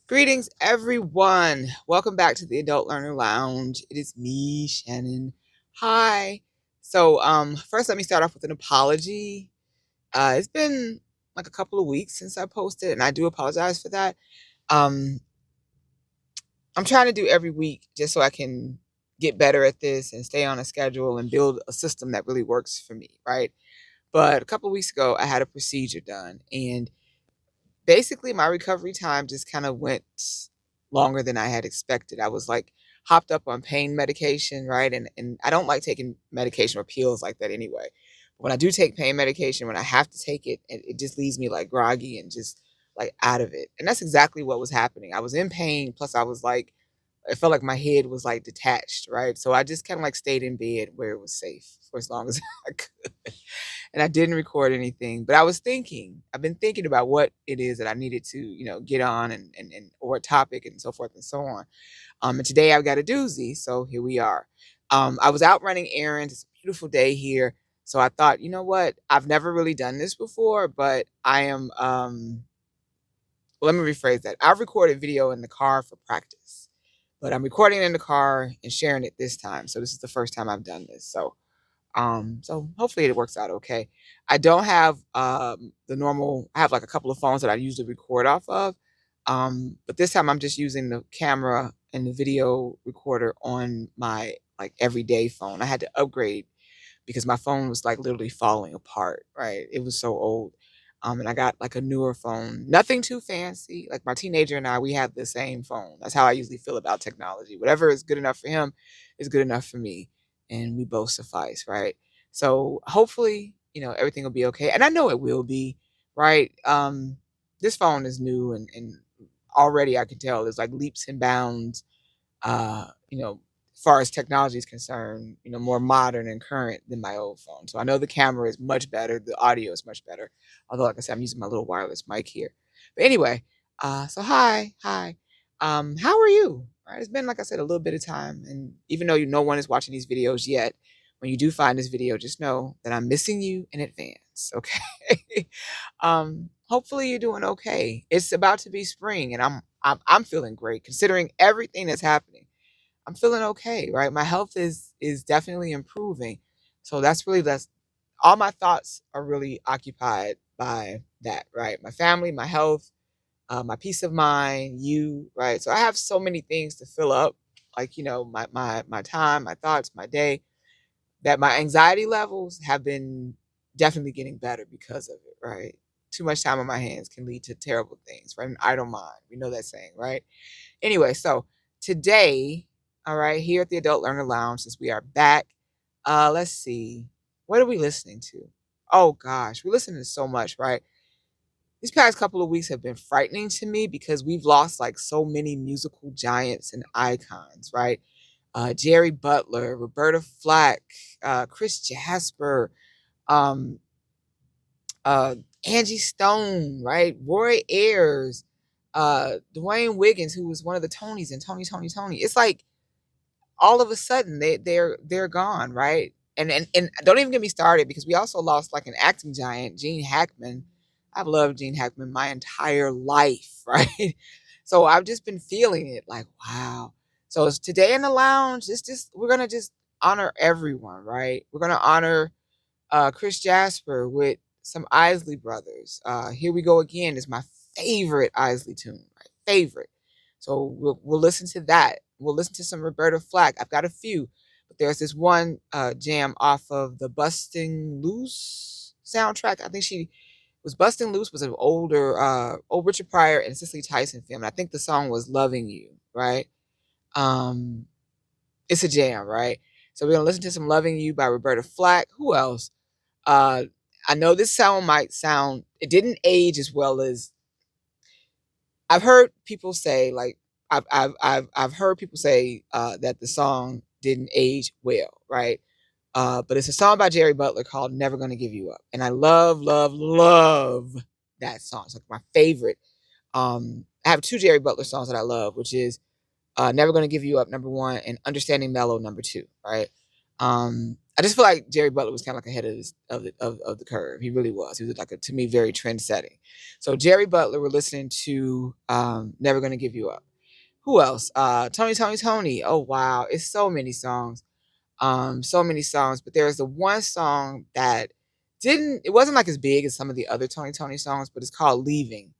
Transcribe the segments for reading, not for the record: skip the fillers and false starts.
Greetings, everyone. Welcome back to the Adult Learner Lounge. It is me, Shannon. Hi. First, let me start off with an apology. It's been like a couple of weeks since I posted, and I do apologize for that. Um, I'm trying to do every week just so I can get better at this and stay on a schedule and build a system that really works for me, right? But a couple of weeks ago, I had a procedure done, and basically my recovery time just kind of went longer than I had expected. I was like hopped up on pain medication, right? And I don't like taking medication or pills like that anyway. When I do take pain medication, when I have to take it, it just leaves me like groggy and just like out of it. And that's exactly what was happening. I was in pain, plus I was like it felt like my head was like detached, right? So I just kind of like stayed in bed where it was safe for as long as I could. And I didn't record anything, but I've been thinking about what it is that I needed to, get on and or a topic and so forth and so on. And today I've got a doozy. So here we are. I was out running errands. It's a beautiful day here. So I thought, you know what? I've never really done this before, but I am, well, let me rephrase that. I've recorded video in the car for practice, but I'm recording it in the car and sharing it this time. So this is the first time I've done this. So hopefully it works out okay. I don't have the normal. I have like a couple of phones that I usually record off of, but this time I'm just using the camera and the video recorder on my like everyday phone. I had to upgrade because my phone was like literally falling apart. Right, it was so old. And I got like a newer phone, nothing too fancy. Like my teenager and I, we have the same phone. That's how I usually feel about technology. Whatever is good enough for him is good enough for me, and we both suffice, right? So hopefully, everything will be okay, and I know it will be, right? This phone is new, and already I can tell there's like leaps and bounds, as far as technology is concerned, more modern and current than my old phone. So I know the camera is much better, the audio is much better. Although, like I said, I'm using my little wireless mic here. But anyway, so hi. How are you? All right, it's been, like I said, a little bit of time, and even though no one is watching these videos yet, when you do find this video, just know that I'm missing you in advance. Okay. Hopefully you're doing okay. It's about to be spring, and I'm feeling great considering everything that's happening. I'm feeling okay, right? My health is definitely improving. So that's all my thoughts are really occupied by that, right? My family, my health, my peace of mind, you, right? So I have so many things to fill up, like my time, my thoughts, my day, that my anxiety levels have been definitely getting better because of it, right? Too much time on my hands can lead to terrible things, right? An idle mind. We know that saying, right? Anyway, so today, all right, here at the Adult Learner Lounge, since we are back, let's see, what are we listening to? Oh gosh, we're listening to so much, right? These past couple of weeks have been frightening to me because we've lost like so many musical giants and icons, right? Jerry Butler, Roberta Flack, Chris Jasper, um, uh, Angie Stone, right? Roy Ayers, Dwayne Wiggins, who was one of the Tonys, and Tony. It's like all of a sudden they're gone, right? And don't even get me started because we also lost like an acting giant, Gene Hackman. I've loved Gene Hackman my entire life, right? So I've just been feeling it like, wow. So it's today in the lounge, it's just we're gonna just honor everyone, right? We're gonna honor Chris Jasper with some Isley Brothers. Here We Go Again is my favorite Isley tune, right? Favorite. So we'll listen to that. We'll listen to some Roberta Flack. I've got a few, but there's this one jam off of the Busting Loose soundtrack. I think she was Busting Loose was an older old Richard Pryor and Cicely Tyson film. And I think the song was Loving You, right? Um, it's a jam, right? So we're gonna listen to some Loving You by Roberta Flack. Who else? Uh, I know this sound might sound, it didn't age as well as I've heard people say, like, I've heard people say that the song didn't age well, right? But it's a song by Jerry Butler called Never Gonna Give You Up. And I love that song. It's like my favorite. I have two Jerry Butler songs that I love, which is Never Gonna Give You Up, number one, and Understanding Mellow, number two, right? I just feel like Jerry Butler was kind of like ahead of the curve. He really was. He was like to me very trend setting. So Jerry Butler, we're listening to "Never Gonna Give You Up." Who else? Tony. Oh wow, it's so many songs. So many songs. But there's the one song that didn't. It wasn't like as big as some of the other Tony songs, but it's called "Leaving."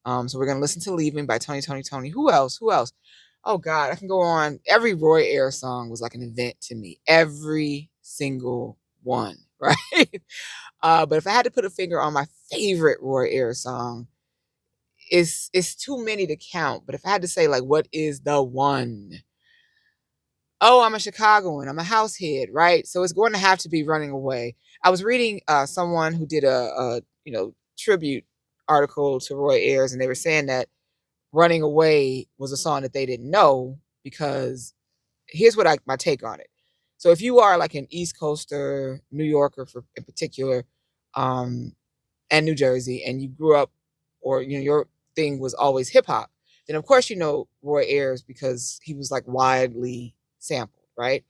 So we're gonna listen to "Leaving" by Tony. Who else? Who else? Oh God, I can go on. Every Roy Ayers song was like an event to me. Every single one, right? But if I had to put a finger on my favorite Roy Ayers song, it's too many to count. But if I had to say like what is the one? Oh, I'm a Chicagoan. I'm a house head, right? So it's going to have to be "Running Away." I was reading someone who did a tribute article to Roy Ayers, and they were saying that "Running Away" was a song that they didn't know because here's what my take on it. So if you are like an East Coaster, New Yorker in particular, um, and New Jersey, and you grew up, or your thing was always hip hop, then of course you know Roy Ayers because he was like widely sampled, right?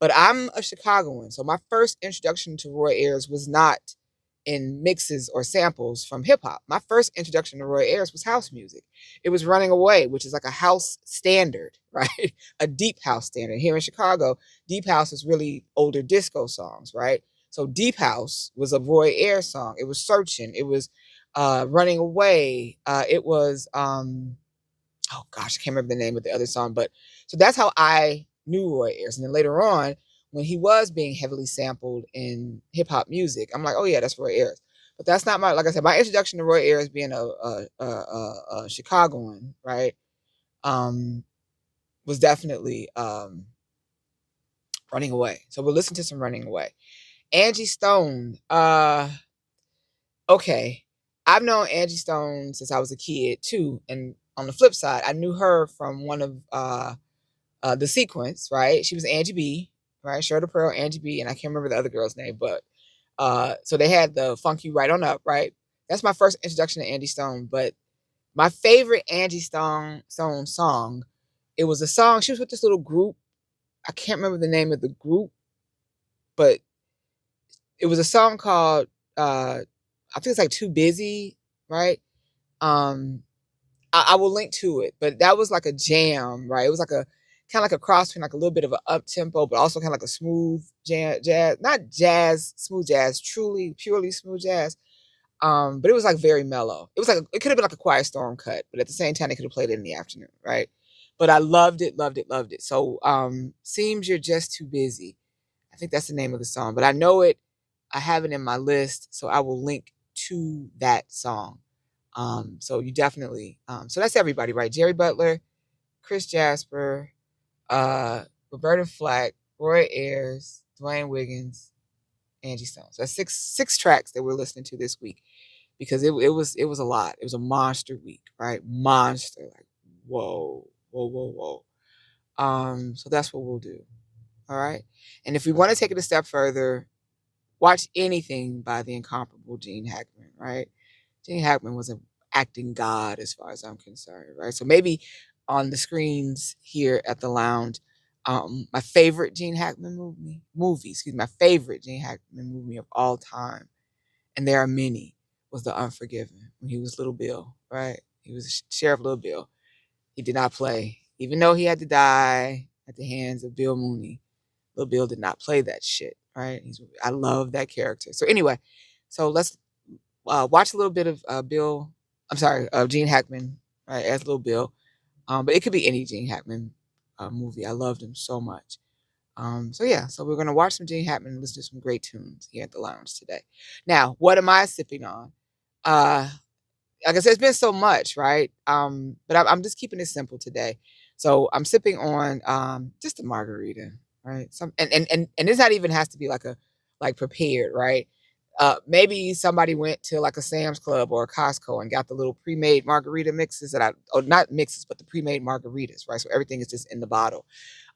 But I'm a Chicagoan, so my first introduction to Roy Ayers was not in mixes or samples from hip hop. My first introduction to Roy Ayers was house music. It was "Running Away," which is like a house standard, right? A deep house standard. Here in Chicago, deep house is really older disco songs, right? So "Deep House" was a Roy Ayers song. It was "Searching." It was "Running Away." It was oh gosh, I can't remember the name of the other song, but so that's how I knew Roy Ayers. And then later on, when he was being heavily sampled in hip hop music, I'm like, oh yeah, that's Roy Ayers. But that's not like I said, my introduction to Roy Ayers being a Chicagoan, right? Was definitely "Running Away." So we'll listen to some "Running Away." Angie Stone, okay. I've known Angie Stone since I was a kid too. And on the flip side, I knew her from one of the sequence, right? She was Angie B, right? Cheryl Pearl, Angie B, and I can't remember the other girl's name, but so they had the "Funk You Right On Up," right? That's my first introduction to Angie Stone. But my favorite Angie Stone song, it was a song. She was with this little group. I can't remember the name of the group, but it was a song called I think it's like "Too Busy," right? Um, I will link to it, but that was like a jam, right? It was like a kind of like a cross between like a little bit of an up tempo, but also kind of like a smooth jazz, not jazz, smooth jazz, truly, purely smooth jazz. But it was like very mellow. It was like it could have been like a Quiet Storm cut, but at the same time, they could have played it in the afternoon, right? But I loved it, loved it, loved it. So, "Seems You're Just Too Busy." I think that's the name of the song, but I know it. I have it in my list, so I will link to that song. So you definitely, so that's everybody, right? Jerry Butler, Chris Jasper, Roberta Flack, Roy Ayers, Dwayne Wiggins, Angie Stone. So that's six tracks that we're listening to this week because it was a lot. It was a monster week, right? Monster, like whoa. So that's what we'll do. All right. And if we want to take it a step further, watch anything by the incomparable Gene Hackman, right? Gene Hackman was an acting god as far as I'm concerned, right? So maybe on the screens here at the lounge, my favorite Gene Hackman my favorite Gene Hackman movie of all time, and there are many, was The Unforgiven when he was Little Bill, right? He was Sheriff Little Bill. He did not play, even though he had to die at the hands of Bill Mooney. Little Bill did not play that shit, right? I love that character. So anyway, so let's watch a little bit of Gene Hackman, right, as Little Bill. But it could be any Gene Hackman movie. I loved him so much. So yeah, so we're gonna watch some Gene Hackman and listen to some great tunes here at the lounge today. Now, what am I sipping on? Uh, like I said, it's been so much, right? But I'm just keeping it simple today. So I'm sipping on just a margarita, right? And this not even has to be like like prepared, right? Maybe somebody went to like a Sam's Club or a Costco and got the little pre-made margarita mixes or not mixes, but the pre-made margaritas, right? So everything is just in the bottle.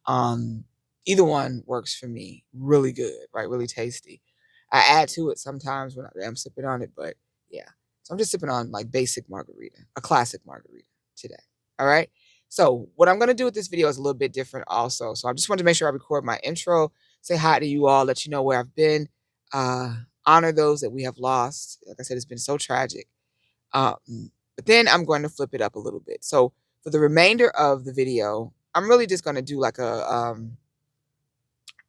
Um, Either one works for me. Really good, right? Really tasty. I add to it sometimes when I'm sipping on it, but yeah. So I'm just sipping on like basic margarita, a classic margarita today. All right. So what I'm gonna do with this video is a little bit different also. So I just wanted to make sure I record my intro say hi to you all, let you know where I've been, uh, honor those that we have lost. Like I said, it's been so tragic. But then I'm going to flip it up a little bit. So for the remainder of the video, I'm really just going to do like a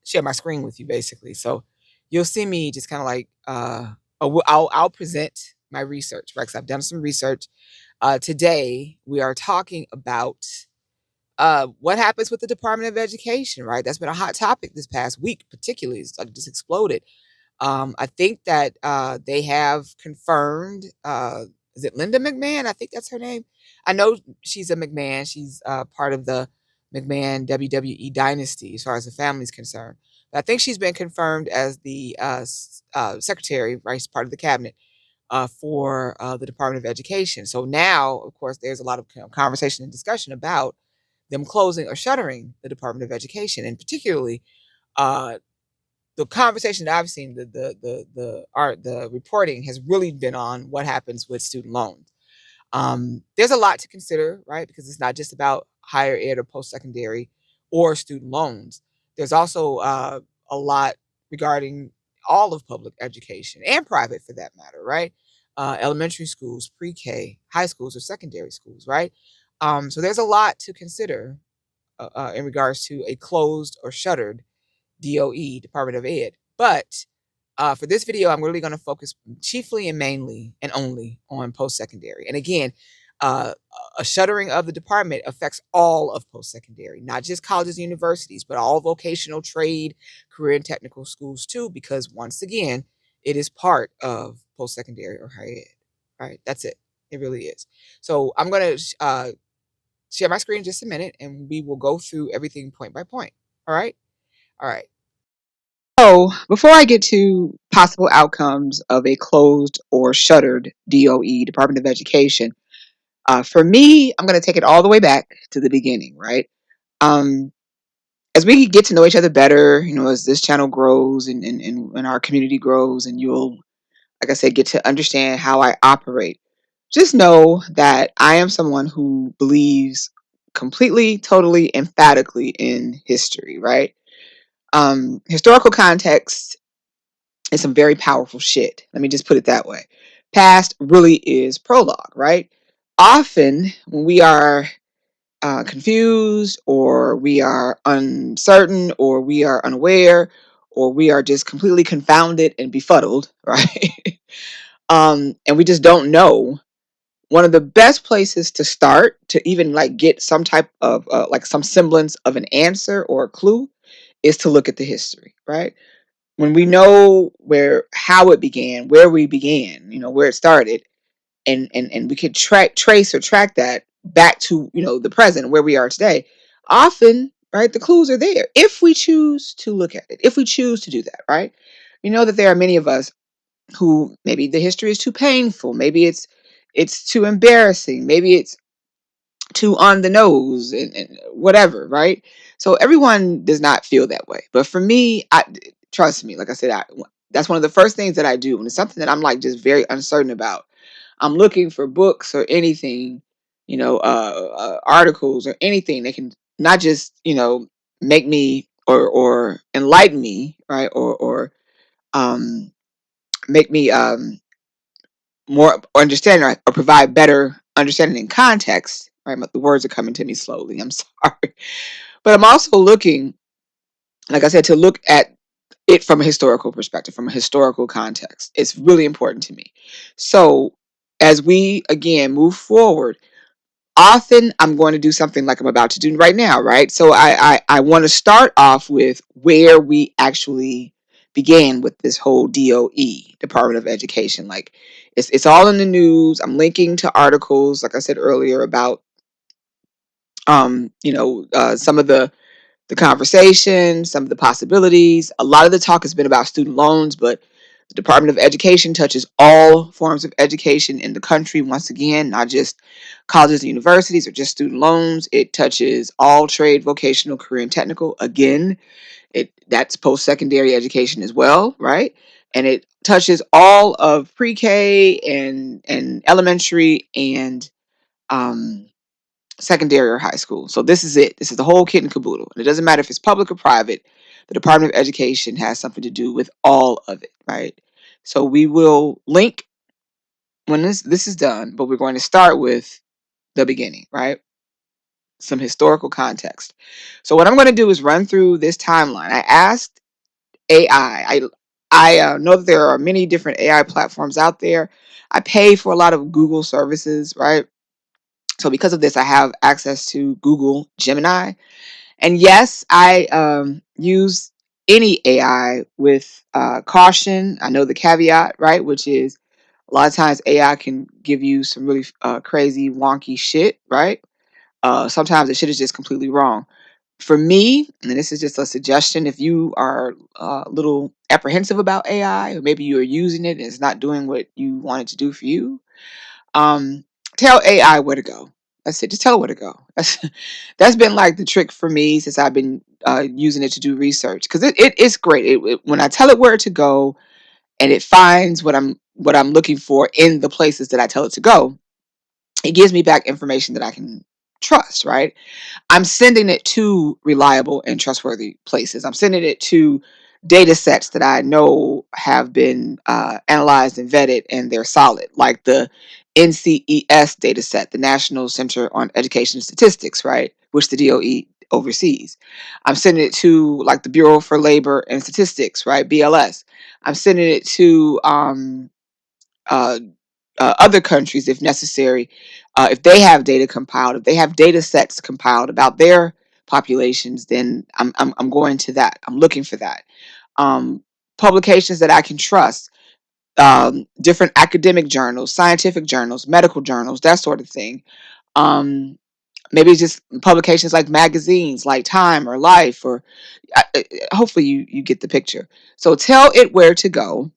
share my screen with you basically. So you'll see me just kind of like I'll present my research, right? 'Cause I've done some research. Today we are talking about what happens with the Department of Education, right? That's been a hot topic this past week, particularly. It's like just exploded. I think that they have confirmed. Is it Linda McMahon? I think that's her name. I know she's a McMahon. She's part of the McMahon WWE dynasty as far as the family's concerned. But I think she's been confirmed as the secretary, right, part of the cabinet for the Department of Education. So now, of course, there's a lot of conversation and discussion about them closing or shuttering the Department of Education, and particularly uh, the conversation that I've seen, the reporting has really been on what happens with student loans. There's a lot to consider, right? Because it's not just about higher ed or post secondary or student loans. There's also a lot regarding all of public education and private for that matter, right? Elementary schools, pre-K, high schools, or secondary schools, right? So there's a lot to consider in regards to a closed or shuttered DOE, Department of Ed. But for this video, I'm really going to focus chiefly and mainly and only on post-secondary. And again, uh, a shuttering of the department affects all of post-secondary, not just colleges and universities, but all vocational trade, career and technical schools too, because once again, it is part of post-secondary or higher ed. All right, that's it. It really is. So I'm going to share my screen in just a minute, and we will go through everything point by point. All right? All right. So, before I get to possible outcomes of a closed or shuttered DOE, Department of Education, for me, I'm going to take it all the way back to the beginning, right? Um, as we get to know each other better, as this channel grows and our community grows, and you'll, like I said, get to understand how I operate, just know that I am someone who believes completely, totally, emphatically in history, right? Historical context is some very powerful shit. Let me just put it that way. Past really is prologue, right? Often when we are confused or we are uncertain or we are unaware or we are just completely confounded and befuddled, right? And we just don't know. One of the best places to start to even like get some type of like some semblance of an answer or a clue is to look at the history, right? When we know how it began, where we began, where it started, and we could trace or track that back to, the present, where we are today, often, right, the clues are there if we choose to look at it, if we choose to do that, right? You know that there are many of us who maybe the history is too painful, maybe it's too embarrassing, maybe it's too on the nose and whatever, right? So everyone does not feel that way. But for me, trust me, like I said, that's one of the first things that I do when it's something that I'm like just very uncertain about. I'm looking for books or anything, articles or anything that can not just, make me or enlighten me, right? Or um, make me more understanding or provide better understanding and context, right? The words are coming to me slowly. I'm sorry. But I'm also looking, like I said, to look at it from a historical perspective, from a historical context. It's really important to me. So as we, again, move forward, often I'm going to do something like I'm about to do right now, right? So I want to start off with where we actually began with this whole DOE, Department of Education. Like it's all in the news. I'm linking to articles, like I said earlier, about some of the conversation, some of the possibilities. A lot of the talk has been about student loans, but the Department of Education touches all forms of education in the country, once again, not just colleges and universities or just student loans. It touches all trade, vocational, career, and technical. Again, that's post-secondary education as well, right? And it touches all of pre-K and elementary and um, secondary or high school. So this is it. This is the whole kit and caboodle. And it doesn't matter if it's public or private. the Department of Education has something to do with all of it, right? So we will link when this is done, but we're going to start with the beginning, right? Some historical context. So what I'm going to do is run through this timeline. I asked AI. I know that there are many different AI platforms out there. I pay for a lot of Google services, right? So because of this, I have access to Google Gemini. And yes, I use any AI with caution. I know the caveat, right? Which is a lot of times AI can give you some really crazy, wonky shit, right? Sometimes the shit is just completely wrong. For me, and this is just a suggestion, if you are a little apprehensive about AI, or maybe you're using it and it's not doing what you want it to do for you, um, tell AI where to go. That's it. Just tell it where to go. That's been like the trick for me since I've been using it to do research, because it's great. When I tell it where to go and it finds what I'm looking for in the places that I tell it to go, it gives me back information that I can trust, right? I'm sending it to reliable and trustworthy places. I'm sending it to data sets that I know have been analyzed and vetted and they're solid, like the NCES data set, the National Center on Education Statistics, right? Which the DOE oversees. I'm sending it to like the Bureau for Labor and Statistics, right? BLS. I'm sending it to uh, other countries if necessary, if they have data compiled, if they have data sets compiled about their populations, then I'm going to that. I'm looking for that. Um, Publications that I can trust, different academic journals, scientific journals, medical journals, that sort of thing. Um, Maybe just publications like magazines, like Time or Life, or hopefully you get the picture. So tell it where to go.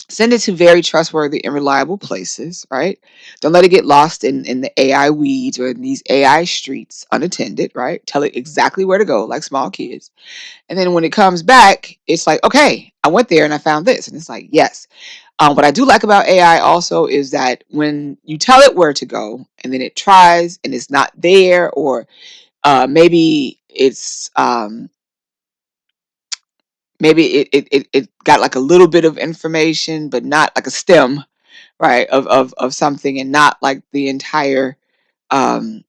Send it to very trustworthy and reliable places, right? Don't let it get lost in the AI weeds or in these AI streets unattended, right? Tell it exactly where to go, like small kids. And then when it comes back, it's like, okay, I went there and I found this. And it's like, yes. What I do like about AI also is that when you tell it where to go and then it tries and it's not there, or maybe it got like a little bit of information, but not like a stem, right, of something, and not like the entire um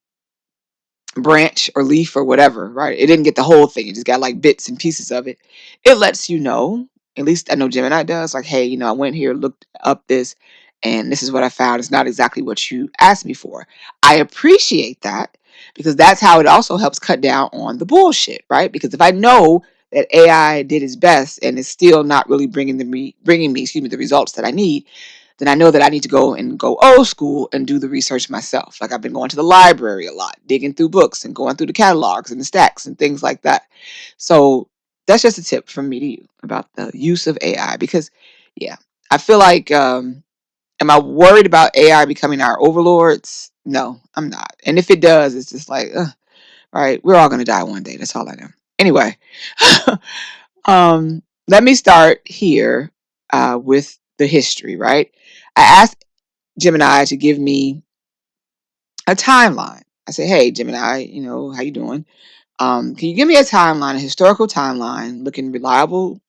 branch or leaf or whatever, right? It didn't get the whole thing. It just got like bits and pieces of it. It lets you know, at least I know Gemini does, like, hey, I went here, looked up this, and this is what I found. It's not exactly what you asked me for. I appreciate that, because that's how it also helps cut down on the bullshit, right? Because if I know that AI did its best and it's still not really bringing me, excuse me, the results that I need, then I know that I need to go old school and do the research myself. Like I've been going to the library a lot, digging through books and going through the catalogs and the stacks and things like that. So that's just a tip from me to you about the use of AI, because yeah, I feel like am I worried about AI becoming our overlords? No, I'm not. And if it does, it's just like, all right, we're all gonna die one day. That's all I know. Anyway, let me start here with the history, right? I asked Gemini to give me a timeline. I said, hey, Gemini, how you doing? Can you give me a timeline, a historical timeline, looking reliable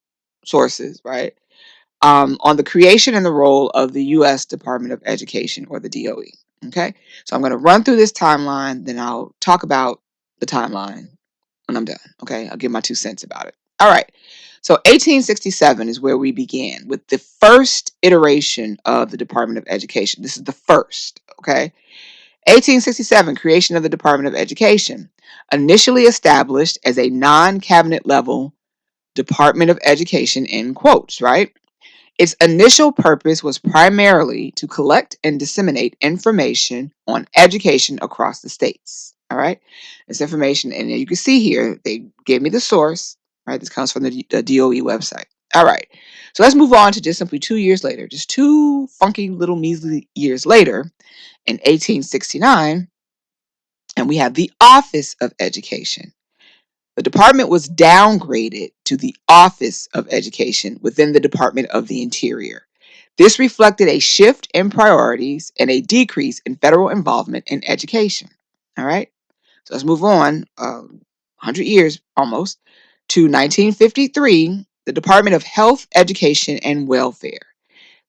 sources, right? On the creation and the role of the U.S. Department of Education, or the DOE. Okay, so I'm going to run through this timeline, then I'll talk about the timeline when I'm done. Okay, I'll give my 2 cents about it. All right. So 1867 is where we began with the first iteration of the Department of Education. This is the first. Okay. 1867, creation of the Department of Education, initially established as a non-cabinet level Department of Education, in quotes, right? Its initial purpose was primarily to collect and disseminate information on education across the states. All right. This information, and you can see here, they gave me the source, right? This comes from the DOE website. All right. So let's move on to just simply 2 years later, just two funky little measly years later, in 1869, and we have the Office of Education. The department was downgraded to the Office of Education within the Department of the Interior. This reflected a shift in priorities and a decrease in federal involvement in education. All right, so let's move on. 100 years almost. to 1953, the Department of Health, Education, and Welfare.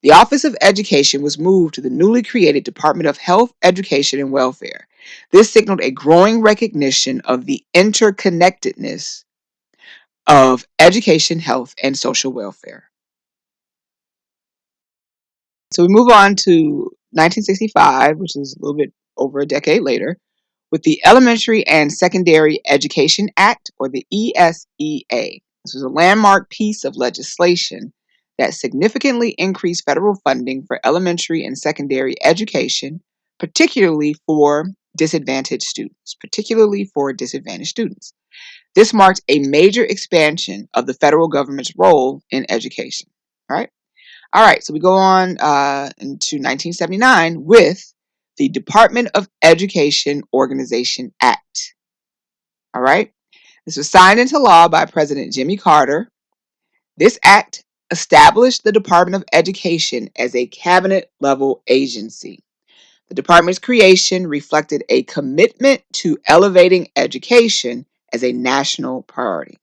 The Office of Education was moved to the newly created Department of Health, Education, and Welfare. This signaled a growing recognition of the interconnectedness of education, health, and social welfare. So we move on to 1965, which is a little bit over a decade later, with the Elementary and Secondary Education Act, or the ESEA. This was a landmark piece of legislation that significantly increased federal funding for elementary and secondary education, particularly for disadvantaged students. Particularly for disadvantaged students. This marked a major expansion of the federal government's role in education. All right, so we go on into 1979 with the Department of Education Organization Act. All right, this was signed into law by President Jimmy Carter. This act established the Department of Education as a cabinet level agency. The department's creation reflected a commitment to elevating education as a national priority.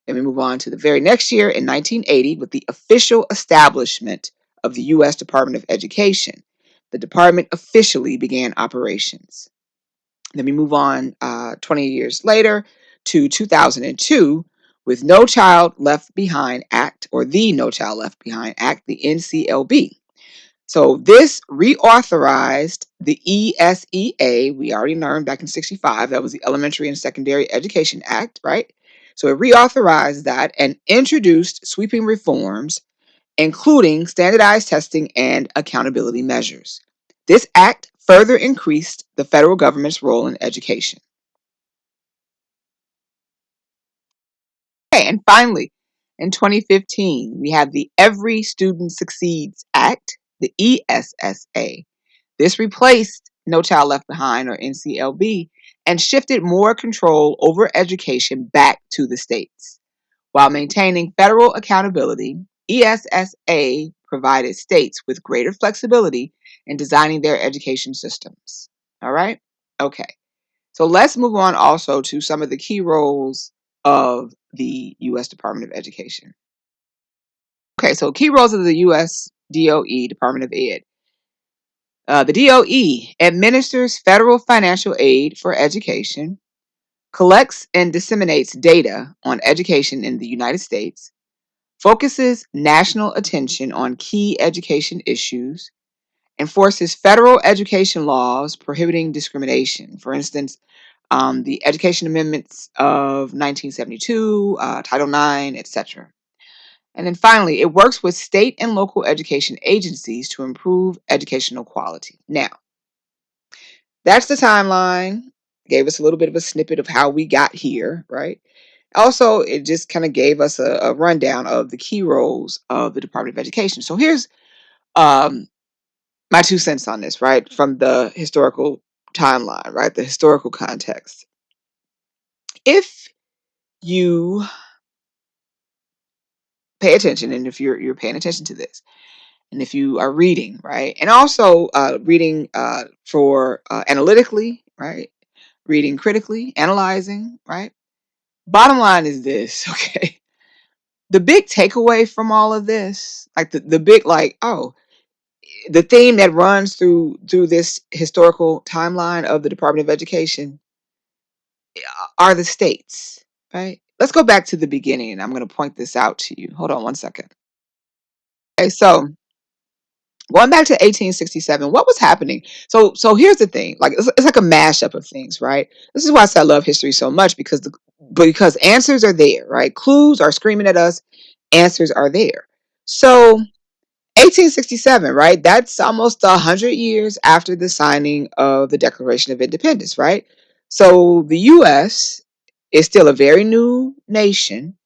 Then we move on to the very next year in 1980 with the official establishment of the U.S. Department of Education. The department officially began operations. Then we move on 20 years later to 2002 with No Child Left Behind Act, or the No Child Left Behind Act, the NCLB. So this reauthorized the ESEA. We already learned back in 65, that was the Elementary and Secondary Education Act, right? So it reauthorized that and introduced sweeping reforms, including standardized testing and accountability measures. This act further increased the federal government's role in education. Okay, and finally, in 2015, we have the Every Student Succeeds Act, the ESSA. This replaced No Child Left Behind, or NCLB, and shifted more control over education back to the states. While maintaining federal accountability, ESSA provided states with greater flexibility in designing their education systems. All right? Okay. So let's move on also to some of the key roles of the U.S. Department of Education. Okay, so key roles of the U.S. DOE, Department of Ed. The DOE administers federal financial aid for education, collects and disseminates data on education in the United States, focuses national attention on key education issues, enforces federal education laws prohibiting discrimination. For instance, the Education Amendments of 1972, Title IX, etc. And then finally, it works with state and local education agencies to improve educational quality. Now, that's the timeline. Gave us a little bit of a snippet of how we got here, right? Also, it just kind of gave us a rundown of the key roles of the Department of Education. So here's um, my 2 cents on this, right? From the historical timeline, right? The historical context. If you pay attention, and if you're paying attention to this, and if you are reading, right, and also reading for analytically, right, reading critically, analyzing, right. Bottom line is this, okay. The big takeaway from all of this, like the big, like, oh, the theme that runs through this historical timeline of the Department of Education are the states, right? Let's go back to the beginning, and I'm going to point this out to you. Hold on one second. Okay, so going back to 1867, what was happening? So here's the thing. Like it's like a mashup of things, right? This is why I say I love history so much, because answers are there, right? Clues are screaming at us, answers are there. So 1867, right? That's almost 100 years after the signing of the Declaration of Independence, right? So the US is still a very new nation,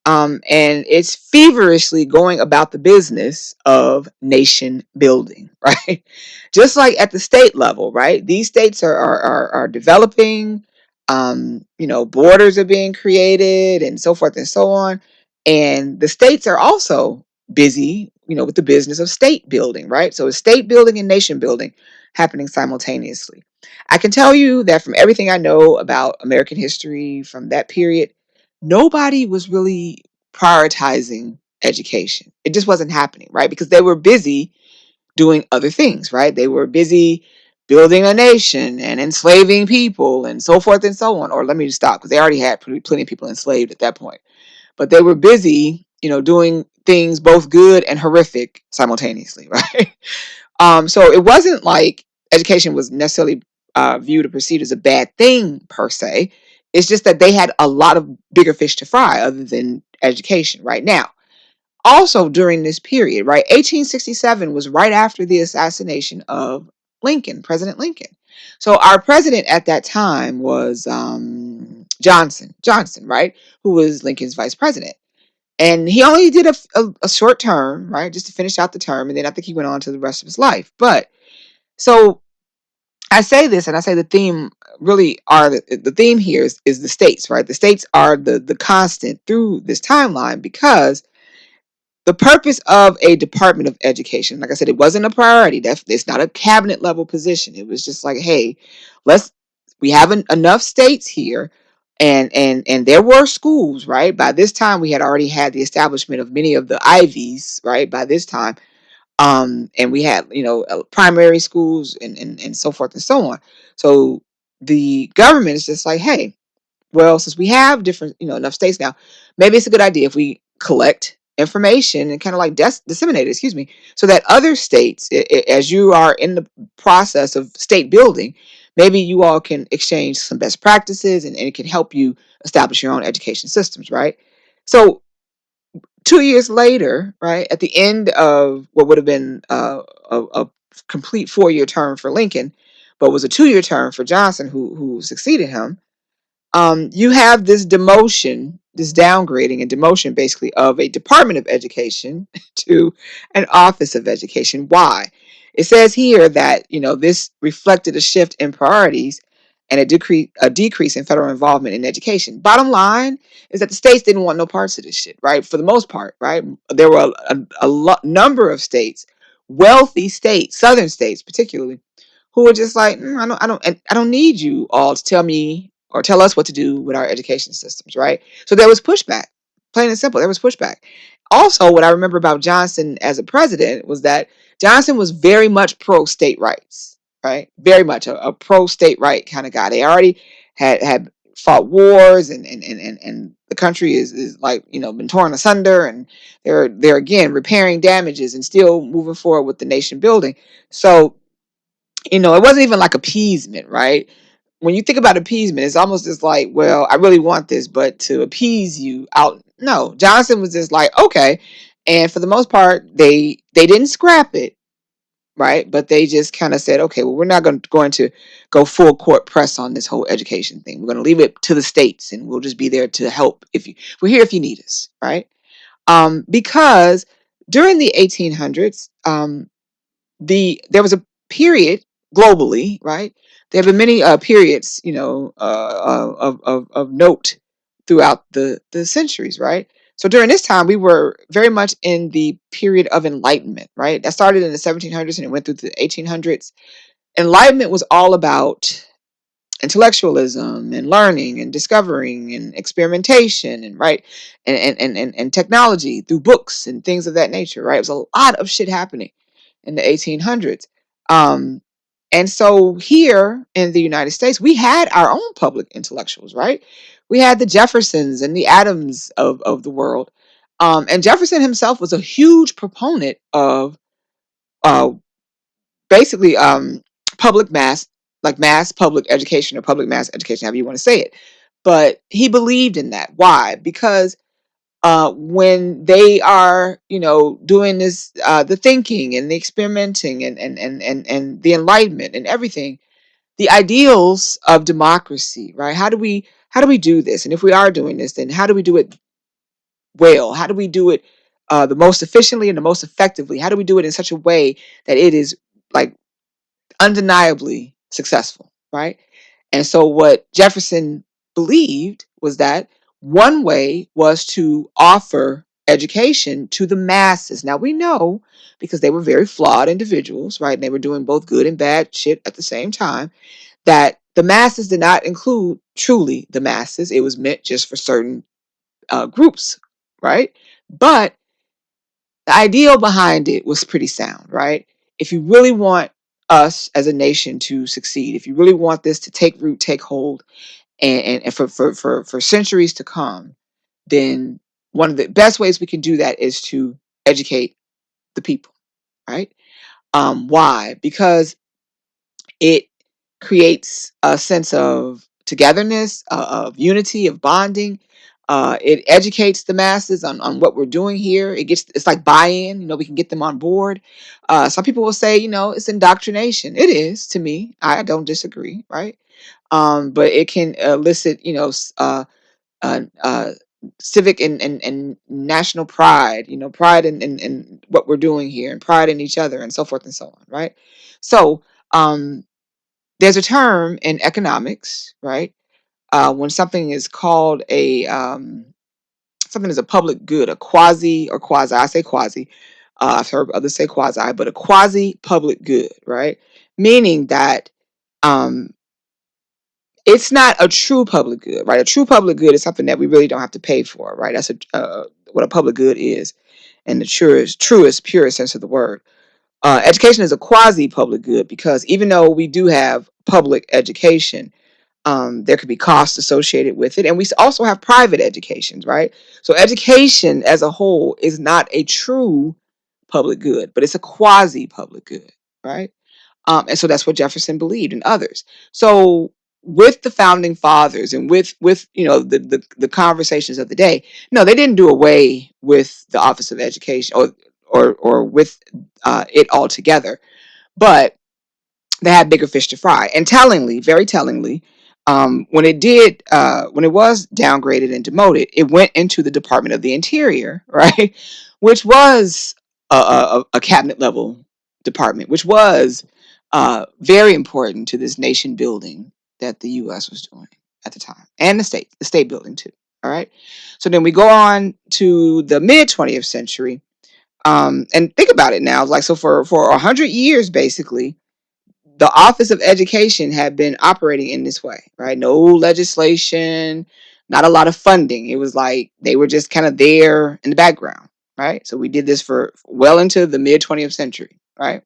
and it's feverishly going about the business of nation building, right? Just like at the state level, right? These states are developing, borders are being created and so forth and so on. And the states are also busy, with the business of state building, right? So it's state building and nation building happening simultaneously. I can tell you that from everything I know about American history from that period, nobody was really prioritizing education. It just wasn't happening, right? Because they were busy doing other things, right? They were busy building a nation and enslaving people and so forth and so on. Or let me just stop, because they already had plenty of people enslaved at that point. But they were busy, doing things both good and horrific simultaneously, right? So it wasn't like education was necessarily viewed or perceived as a bad thing per se. It's just that they had a lot of bigger fish to fry other than education right now. Also during this period, right, 1867 was right after the assassination of Lincoln, President Lincoln. So our president at that time was Johnson, right, who was Lincoln's vice president. And he only did a short term, right, just to finish out the term. And then I think he went on to the rest of his life. But so I say this, and I say the theme really are the theme here is the states, right? The states are the constant through this timeline, because the purpose of a Department of Education, like I said, it wasn't a priority. It's not a cabinet level position. It was just like, hey, we have enough states here, and there were schools, right? By this time, we had already had the establishment of many of the Ivies, right? By this time, and we had primary schools and so forth and so on. So the government is just like, hey, well, since we have different, enough states now, maybe it's a good idea if we collect information and kind of like disseminate it, excuse me, so that other states, as you are in the process of state building, maybe you all can exchange some best practices, and it can help you establish your own education systems, right? So 2 years later, right, at the end of what would have been a complete 4-year term for Lincoln, but was a 2-year term for Johnson, who succeeded him, you have this demotion, this downgrading and demotion basically of a Department of Education to an Office of Education. Why? It says here that, this reflected a shift in priorities and a decrease in federal involvement in education. Bottom line is that the states didn't want no parts of this shit, right? For the most part, right? There were number of states, wealthy states, southern states particularly, who were just like, I don't need you all to tell me or tell us what to do with our education systems, right? So there was pushback, plain and simple. There was pushback. Also, what I remember about Johnson as a president was that Johnson was very much pro state rights, right? Very much a pro state right kind of guy. They already had fought wars, and the country is like, been torn asunder, and they're again repairing damages and still moving forward with the nation building. So it wasn't even like appeasement, right? When you think about appeasement, it's almost just like, well, I really want this, but to appease you out. No, Johnson was just like, okay. And for the most part, they didn't scrap it, right? But they just kind of said, okay, well, we're not going to go full court press on this whole education thing. We're going to leave it to the states, and we'll just be there to help we're here if you need us, right? Because during the 1800s, there was a period globally, right? There have been many periods, of note throughout the centuries, right? So during this time, we were very much in the period of enlightenment, right? That started in the 1700s and it went through the 1800s. Enlightenment was all about intellectualism and learning and discovering and experimentation, and right, and technology through books and things of that nature, right? It was a lot of shit happening in the 1800s. um and so here in the United States, we had our own public intellectuals, right? We had the Jeffersons and the Adams of the world. And Jefferson himself was a huge proponent of uh basically public mass, like mass public education or public mass education, however you want to say it. But he believed in that. Why? Because when they are, doing this, the thinking and the experimenting and the enlightenment and everything, the ideals of democracy, right? How do we do this? And if we are doing this, then how do we do it well? How do we do it the most efficiently and the most effectively? How do we do it in such a way that it is like undeniably successful, right? And so what Jefferson believed was that one way was to offer education to the masses. Now we know, because they were very flawed individuals, right? And they were doing both good and bad shit at the same time, that the masses did not include truly the masses. It was meant just for certain groups, right? But the ideal behind it was pretty sound, right? If you really want us as a nation to succeed, if you really want this to take root, take hold, and for centuries to come, then one of the best ways we can do that is to educate the people, right? Why? Because it creates a sense of togetherness, of unity, of bonding. It educates the masses on what we're doing here. It's like buy-in. We can get them on board. Some people will say, it's indoctrination. It is to me. I don't disagree, right? But it can elicit, uh, uh, civic and national pride. Pride in what we're doing here, and pride in each other, and so forth and so on, right? So, there's a term in economics, right? When something is called something is a public good, a quasi or quasi. I say quasi. I've heard others say quasi, but a quasi public good, right? Meaning that um, it's not a true public good, right? A true public good is something that we really don't have to pay for, right? That's what a public good is, in the truest, purest sense of the word. Education is a quasi public good because even though we do have public education, there could be costs associated with it. And we also have private educations, right? So education as a whole is not a true public good, but it's a quasi public good, right? And so that's what Jefferson believed, and others. So with the founding fathers and with the conversations of the day, no, they didn't do away with the Office of Education or with it altogether, but they had bigger fish to fry. And tellingly, very tellingly, when it was downgraded and demoted, it went into the Department of the Interior, right, which was a cabinet level department, which was very important to this nation building that the U.S. was doing at the time, and the state building too. All right, so then we go on to the mid 20th century, and think about it now, like so for 100 years, basically the Office of Education had been operating in this way, right? No legislation, not a lot of funding. It was like they were just kind of there in the background, right? So we did this for well into the mid 20th century, right?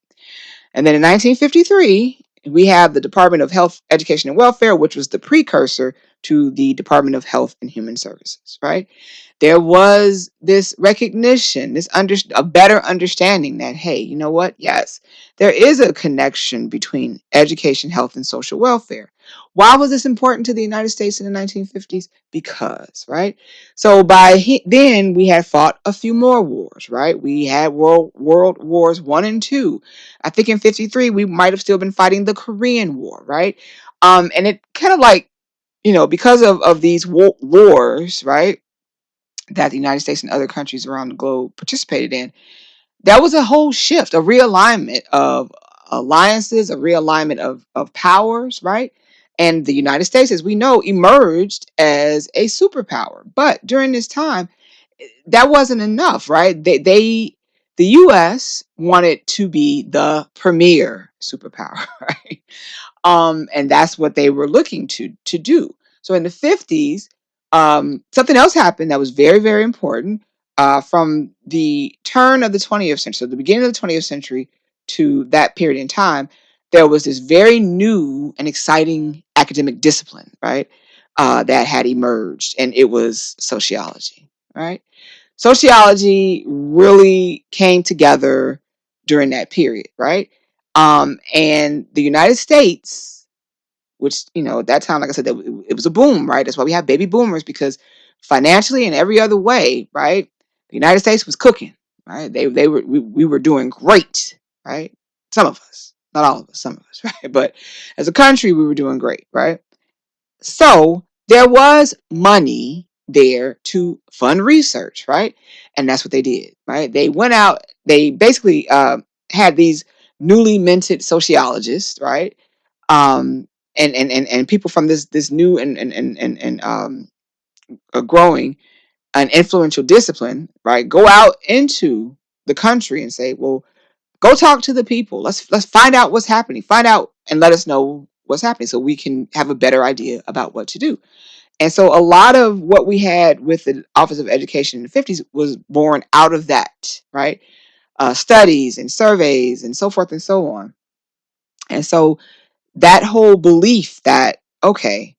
And then in 1953, we have the Department of Health, Education, and Welfare, which was the precursor to the Department of Health and Human Services, right? There was this recognition, a better understanding that, hey, you know what? Yes, there is a connection between education, health, and social welfare. Why was this important to the United States in the 1950s? Because, right? So then we had fought a few more wars, right? We had World Wars One and Two. I think in 53 we might have still been fighting the Korean War, right? And it kind of like, because of these wars, right, that the United States and other countries around the globe participated in, that was a whole shift, a realignment of alliances, a realignment of powers, right? And the United States, as we know, emerged as a superpower. But during this time, that wasn't enough, right? The U.S. wanted to be the premier superpower, right? And that's what they were looking to do. So in the 50s, something else happened that was very, very important. From the turn of the 20th century, so the beginning of the 20th century to that period in time, there was this very new and exciting academic discipline, right, that had emerged, and it was sociology, right? Sociology really came together during that period, right? And the United States, which, at that time, like I said, it was a boom, right? That's why we have baby boomers, because financially and every other way, right? The United States was cooking, right? We were doing great, right? Some of us, not all of us, some of us, right? But as a country, we were doing great, right? So there was money there to fund research, right? And that's what they did, right? They went out, they basically had these newly minted sociologists, right? And people from this new and growing and influential discipline, right? Go out into the country and say, well, go talk to the people. Let's find out what's happening. Find out and let us know what's happening so we can have a better idea about what to do. And so a lot of what we had with the Office of Education in the 50s was born out of that, right? Studies and surveys and so forth and so on. And so that whole belief that, okay,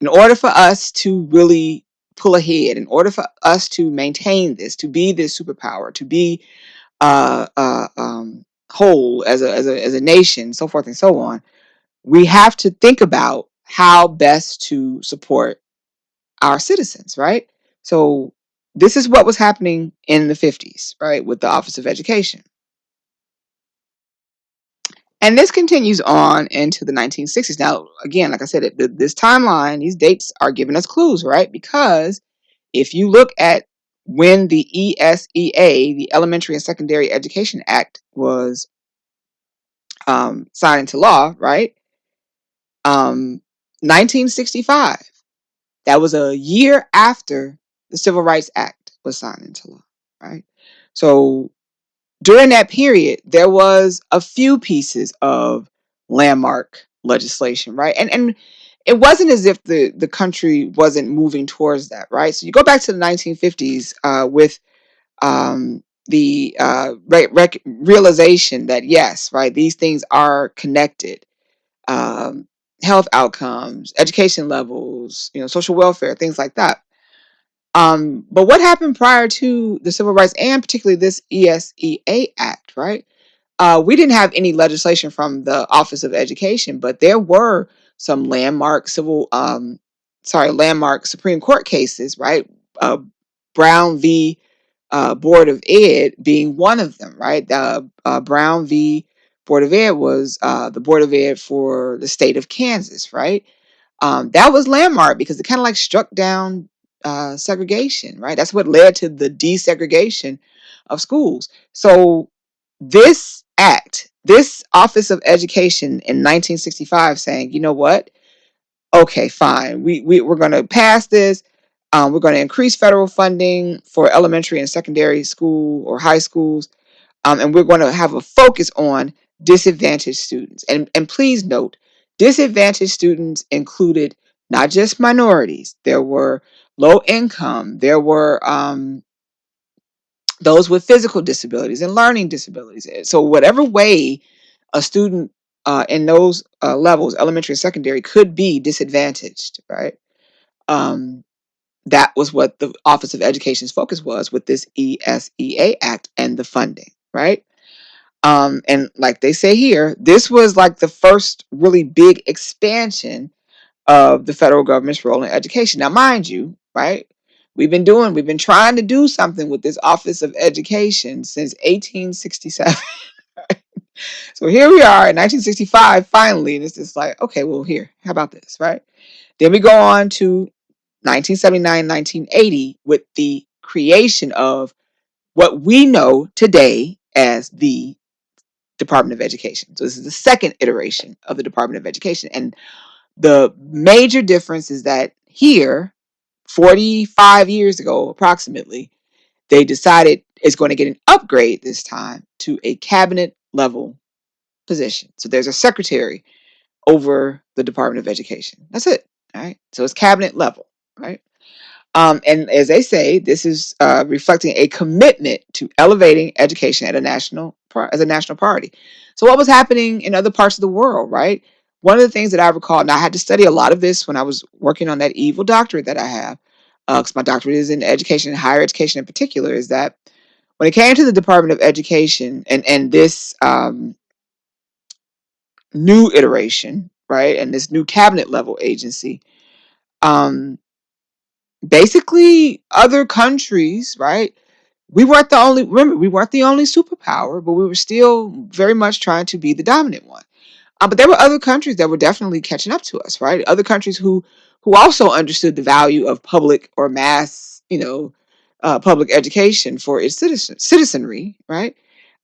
in order for us to really pull ahead, in order for us to maintain this, to be this superpower, to be whole as a nation, so forth and so on, we have to think about how best to support our citizens, right? So this is what was happening in the 50s, right, with the Office of Education. And this continues on into the 1960s. Now, again, like I said, this timeline, these dates are giving us clues, right? Because if you look at when the ESEA, the Elementary and Secondary Education Act, was signed into law, right? 1965. That was a year after the Civil Rights Act was signed into law, right? So during that period, there was a few pieces of landmark legislation, right? And it wasn't as if the country wasn't moving towards that, right? So you go back to the 1950s with the realization that yes, right, these things are connected. Um, Health outcomes, education levels, social welfare, things like that. But what happened prior to the Civil Rights and particularly this ESEA Act, right? We didn't have any legislation from the Office of Education, but there were some landmark Supreme Court cases, right? Brown v. Board of Ed being one of them, right? Brown v. Board of Ed was the Board of Ed for the state of Kansas, right? That was landmark because it kind of like struck down segregation, right? That's what led to the desegregation of schools. So this act, this Office of Education in 1965 saying, you know what? Okay, fine. We're going to pass this. We're going to increase federal funding for elementary and secondary school or high schools. And we're going to have a focus on disadvantaged students. And please note, disadvantaged students included not just minorities. There were low income. There were those with physical disabilities and learning disabilities. So whatever way a student in those levels, elementary and secondary, could be disadvantaged, right? That was what the Office of Education's focus was with this ESEA Act and the funding, right? And like they say here, this was like the first really big expansion of the federal government's role in education. Now, mind you, right? We've been trying to do something with this Office of Education since 1867. So here we are in 1965, finally, and it's just like, okay, well, here, how about this, right? Then we go on to 1979, 1980 with the creation of what we know today as the Department of Education. So this is the second iteration of the Department of Education. And the major difference is that here, 45 years ago, approximately, they decided it's going to get an upgrade this time to a cabinet level position. So there's a secretary over the Department of Education. That's it. All right. So it's cabinet level, right? And as they say, this is reflecting a commitment to elevating education at as a national priority. So what was happening in other parts of the world, right? One of the things that I recall, and I had to study a lot of this when I was working on that evil doctorate that I have, because my doctorate is in education, higher education in particular, is that when it came to the Department of Education and this new iteration, right, and this new cabinet level agency, um, basically other countries, right? We weren't the only superpower, but we were still very much trying to be the dominant one. But there were other countries that were definitely catching up to us, right? Other countries who also understood the value of public or mass, public education for its citizenry, right?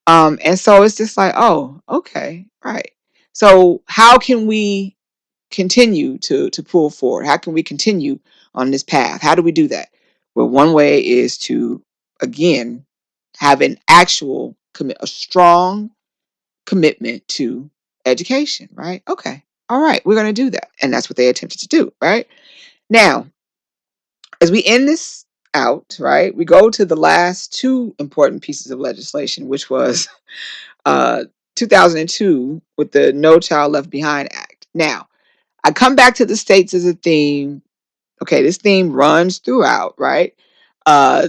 And so it's just like, oh, okay, right. So how can we continue to pull forward? How can we continue on this path? How do we do that? Well, one way is to again have an actual a strong commitment to education, right? Okay. All right, we're going to do that. And that's what they attempted to do, right? Now, as we end this out, right, we go to the last two important pieces of legislation, which was uh, 2002 with the No Child Left Behind Act. Now, I come back to the states as a theme. Okay, this theme runs throughout, right? Uh,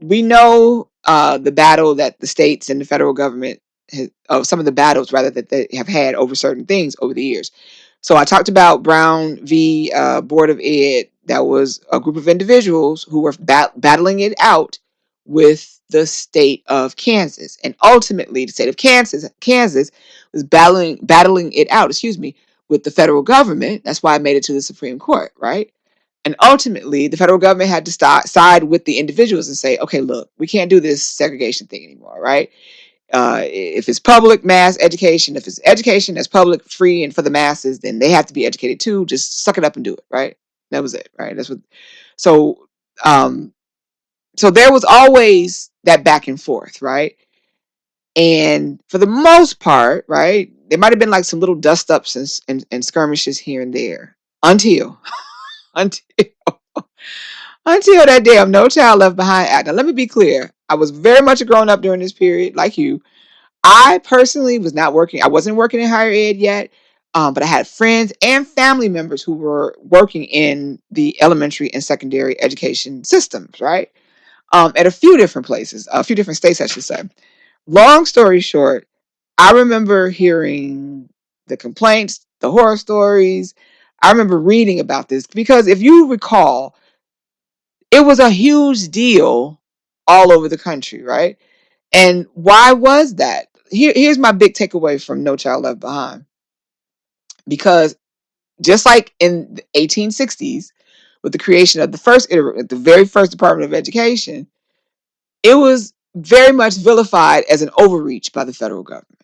we know the battle that the states and the federal government some of the battles rather that they have had over certain things over the years. So I talked about Brown v. Board of Ed. That was a group of individuals who were battling it out with the state of Kansas, and ultimately the state of Kansas was battling it out. Excuse me, with the federal government. That's why I made it to the Supreme Court, right? And ultimately, the federal government had to side with the individuals and say, okay, look, we can't do this segregation thing anymore, right? If it's public mass education, if it's education that's public, free, and for the masses, then they have to be educated too. Just suck it up and do it, right? That was it, right? That's what. So, um, so there was always that back and forth, right? And for the most part, right, there might have been like some little dust ups and skirmishes here and there until until until that damn No Child Left Behind Act. Now, let me be clear. I was very much a grown up during this period, like you. I personally was not working. I wasn't working in higher ed yet, but I had friends and family members who were working in the elementary and secondary education systems, right? At a few different places, a few different states, I should say. Long story short, I remember hearing the complaints, the horror stories. I remember reading about this because if you recall, it was a huge deal all over the country, right? And why was that? Here's my big takeaway from No Child Left Behind. Because just like in the 1860s, with the creation of the very first Department of Education, it was very much vilified as an overreach by the federal government,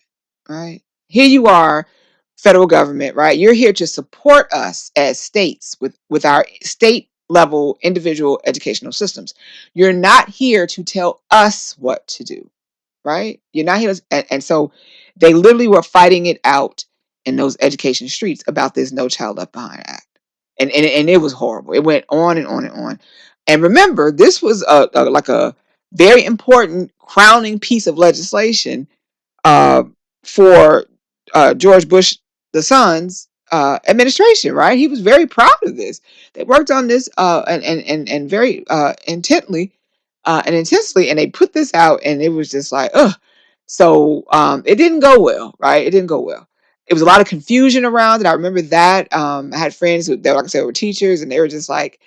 right? Here you are, federal government, right? You're here to support us as states with our state level individual educational systems. You're not here to tell us what to do, right? You're not here. And so they literally were fighting it out in those education streets about this No Child Left Behind Act. And it was horrible. It went on and on and on. And remember, this was like a very important crowning piece of legislation uh, for George Bush the son's administration, right? He was very proud of this. They worked on this and very intently and intensely, and they put this out, and it was just like, ugh. So it didn't go well, right? It didn't go well. It was a lot of confusion around it. I remember that. I had friends who, like I said, were teachers, and they were just like,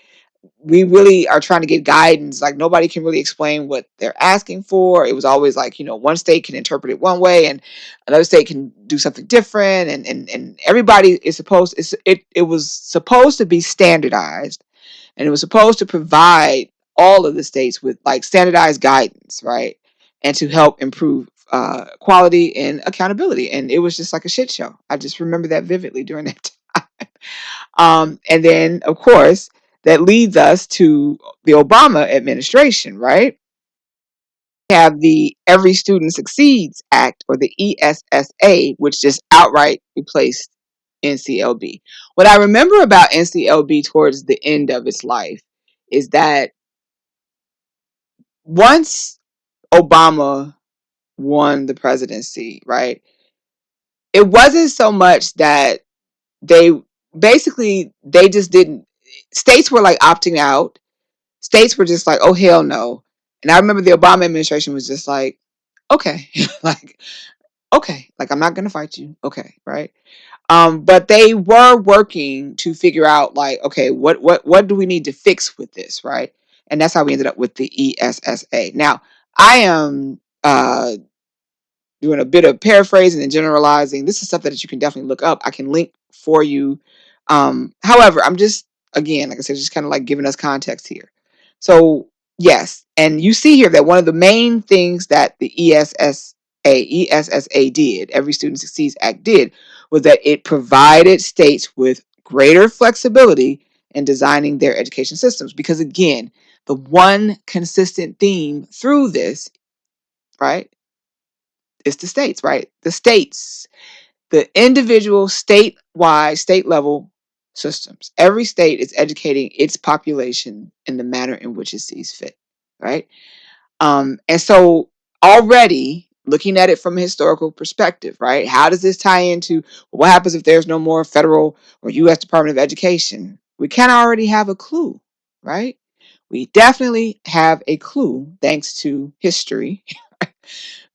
we really are trying to get guidance. Like nobody can really explain what they're asking for. It was always like, one state can interpret it one way and another state can do something different. And everybody is it was supposed to be standardized, and it was supposed to provide all of the states with like standardized guidance, right? And to help improve quality and accountability. And it was just like a shit show. I just remember that vividly during that time. And then, of course, that leads us to the Obama administration, right? We have the Every Student Succeeds Act, or the ESSA, which just outright replaced NCLB. What I remember about NCLB towards the end of its life is that once Obama won the presidency, right, it wasn't so much that they they just didn't, states were like opting out. States were just like, oh, hell no. And I remember the Obama administration was just like, okay, like, okay, like, I'm not going to fight you. Okay. Right. But they were working to figure out like, okay, what do we need to fix with this? Right. And that's how we ended up with the ESSA. Now, I am, doing a bit of paraphrasing and generalizing. This is something that you can definitely look up. I can link for you. However, I'm just, again, like I said, just kind of like giving us context here. So yes, and you see here that one of the main things that the ESSA did, Every Student Succeeds Act did, was that it provided states with greater flexibility in designing their education systems. Because again, the one consistent theme through this, right, it's the states, right? The states, the individual statewide, state level systems. Every state is educating its population in the manner in which it sees fit, right? And so already looking at it from a historical perspective, right? How does this tie into what happens if there's no more federal or U.S. Department of Education? We can already have a clue, right? We definitely have a clue thanks to history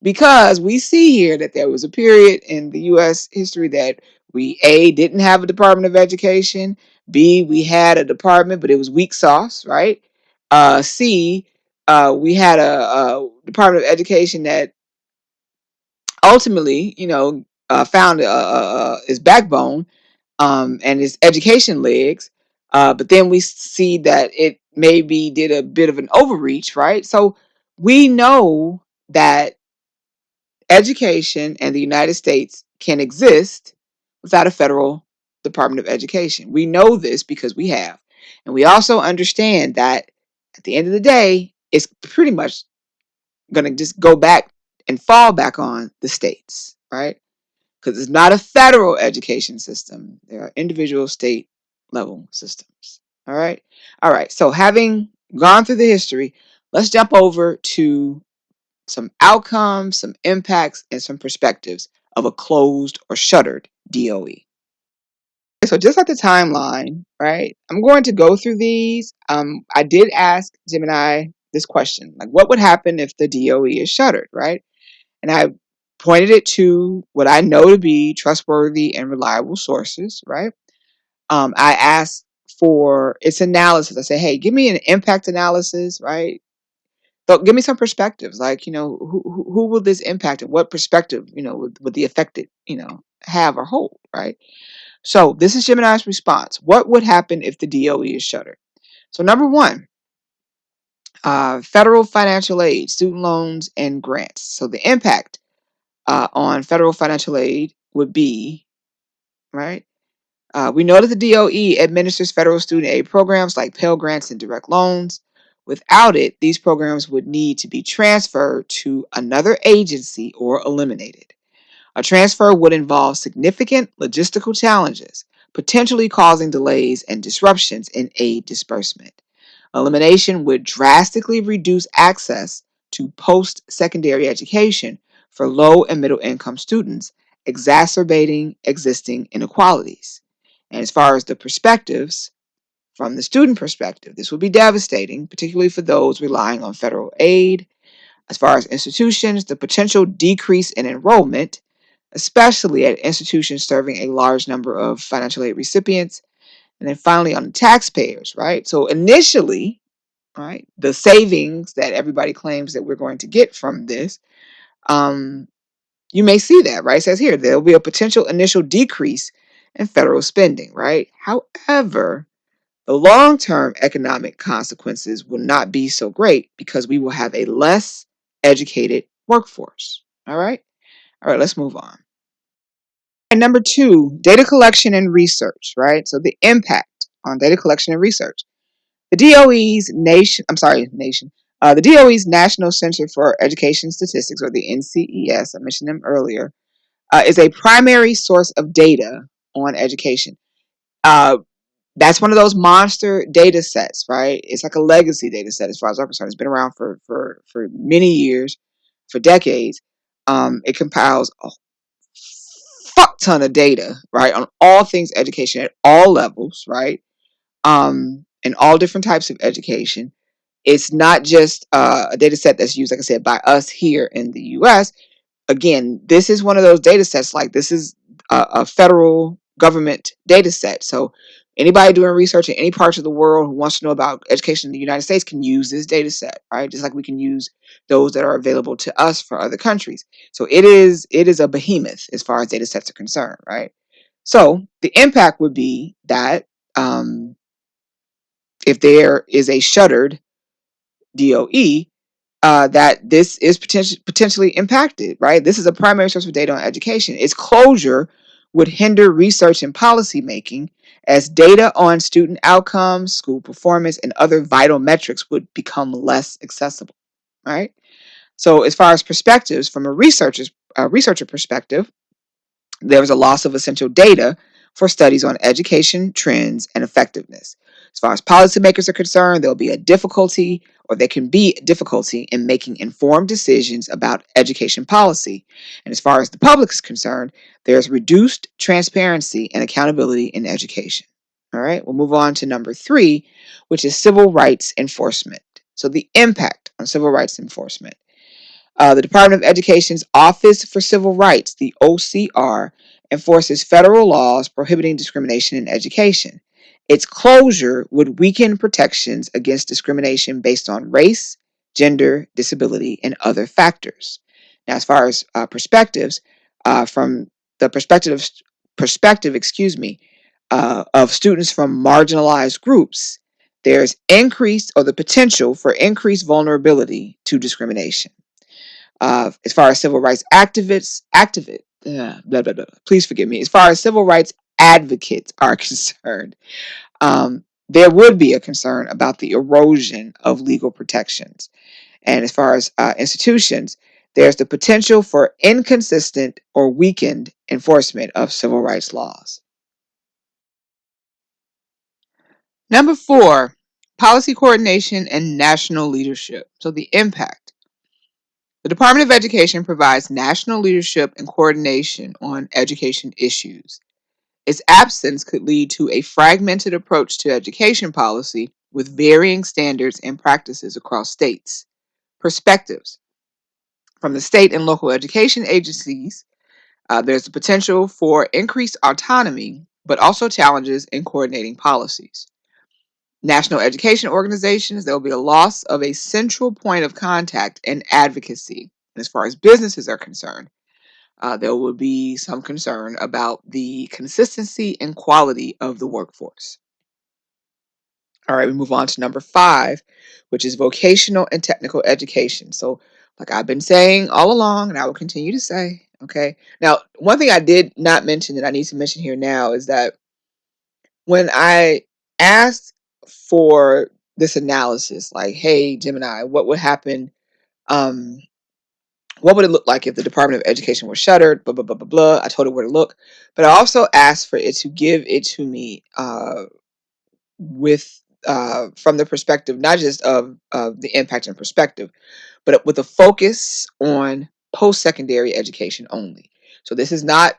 because we see here that there was a period in the U.S. history that we A, didn't have a Department of Education, B, we had a department, but it was weak sauce, right? C, we had a Department of Education that ultimately, found its backbone and its education legs. But then we see that it maybe did a bit of an overreach, right? So we know that education in the United States can exist without a federal Department of Education. We know this because we have. And we also understand that at the end of the day, it's pretty much going to just go back and fall back on the states, right? Because it's not a federal education system. There are individual state level systems. All right. All right. So having gone through the history, let's jump over to some outcomes, some impacts, and some perspectives of a closed or shuttered DOE. So just like the timeline, right? I'm going to go through these. I did ask Gemini this question, like what would happen if the DOE is shuttered, right? And I pointed it to what I know to be trustworthy and reliable sources, right? I asked for its analysis. I say, hey, give me an impact analysis, right? So give me some perspectives, like, who will this impact and what perspective, would the affected, have or hold, right? So this is Gemini's response. What would happen if the DOE is shuttered? So number one, federal financial aid, student loans, and grants. So the impact on federal financial aid would be, right? We know that the DOE administers federal student aid programs like Pell Grants and direct loans. Without it, these programs would need to be transferred to another agency or eliminated. A transfer would involve significant logistical challenges, potentially causing delays and disruptions in aid disbursement. Elimination would drastically reduce access to post-secondary education for low and middle income students, exacerbating existing inequalities. And as far as the perspectives, from the student perspective, this would be devastating, particularly for those relying on federal aid. As far as institutions, the potential decrease in enrollment, especially at institutions serving a large number of financial aid recipients. And then finally on the taxpayers, right? So initially, right, the savings that everybody claims that we're going to get from this, um, you may see that, right? It says here, there will be a potential initial decrease in federal spending, right? However, the long-term economic consequences will not be so great because we will have a less educated workforce. All right. All right, let's move on. And number two, data collection and research, right? So the impact on data collection and research. The DOE's the DOE's National Center for Education Statistics, or the NCES, I mentioned them earlier, is a primary source of data on education. Uh, that's one of those monster data sets, right? It's like a legacy data set as far as I'm concerned. It's been around for many years, for decades. It compiles a fuck ton of data, right, on all things education at all levels, right? And all different types of education. It's not just a data set that's used, like I said, by us here in the US. Again, this is one of those data sets, like this is a federal government data set. So anybody doing research in any parts of the world who wants to know about education in the United States can use this data set, right? Just like we can use those that are available to us for other countries. So it is a behemoth as far as data sets are concerned, right? So the impact would be that if there is a shuttered DOE, that this is potentially impacted, right? This is a primary source of data on education. Its closure would hinder research and policy making as data on student outcomes, school performance, and other vital metrics would become less accessible, right? So as far as perspectives, from a researcher perspective, there was a loss of essential data for studies on education trends and effectiveness. As far as policymakers are concerned, there'll be a difficulty, or there can be difficulty in making informed decisions about education policy. And as far as the public is concerned, there's reduced transparency and accountability in education. All right, we'll move on to number 3, which is civil rights enforcement. So the impact on civil rights enforcement. The Department of Education's Office for Civil Rights, the OCR, enforces federal laws prohibiting discrimination in education. Its closure would weaken protections against discrimination based on race, gender, disability, and other factors. Now, as far as perspectives, from the perspective, of students from marginalized groups, there's increased or the potential for increased vulnerability to discrimination. As far as civil rights blah, blah, blah. Please forgive me. As far as civil rights advocates are concerned, there would be a concern about the erosion of legal protections. And as far as institutions, there's the potential for inconsistent or weakened enforcement of civil rights laws. Number 4, policy coordination and national leadership. So the impact. The Department of Education provides national leadership and coordination on education issues. Its absence could lead to a fragmented approach to education policy with varying standards and practices across states. Perspectives. From the state and local education agencies, there's the potential for increased autonomy, but also challenges in coordinating policies. National education organizations, there will be a loss of a central point of contact and advocacy. As far as businesses are concerned, there will be some concern about the consistency and quality of the workforce. All right, we move on to number 5, which is vocational and technical education. So, like I've been saying all along, and I will continue to say, okay. Now, one thing I did not mention that I need to mention here now is that when I asked for this analysis, like, hey, Gemini, what would happen? Um, what would it look like if the Department of Education were shuttered? Blah, blah, blah, blah, blah. I told it where to look. But I also asked for it to give it to me with from the perspective, not just of the impact and perspective, but with a focus on post-secondary education only. So this is not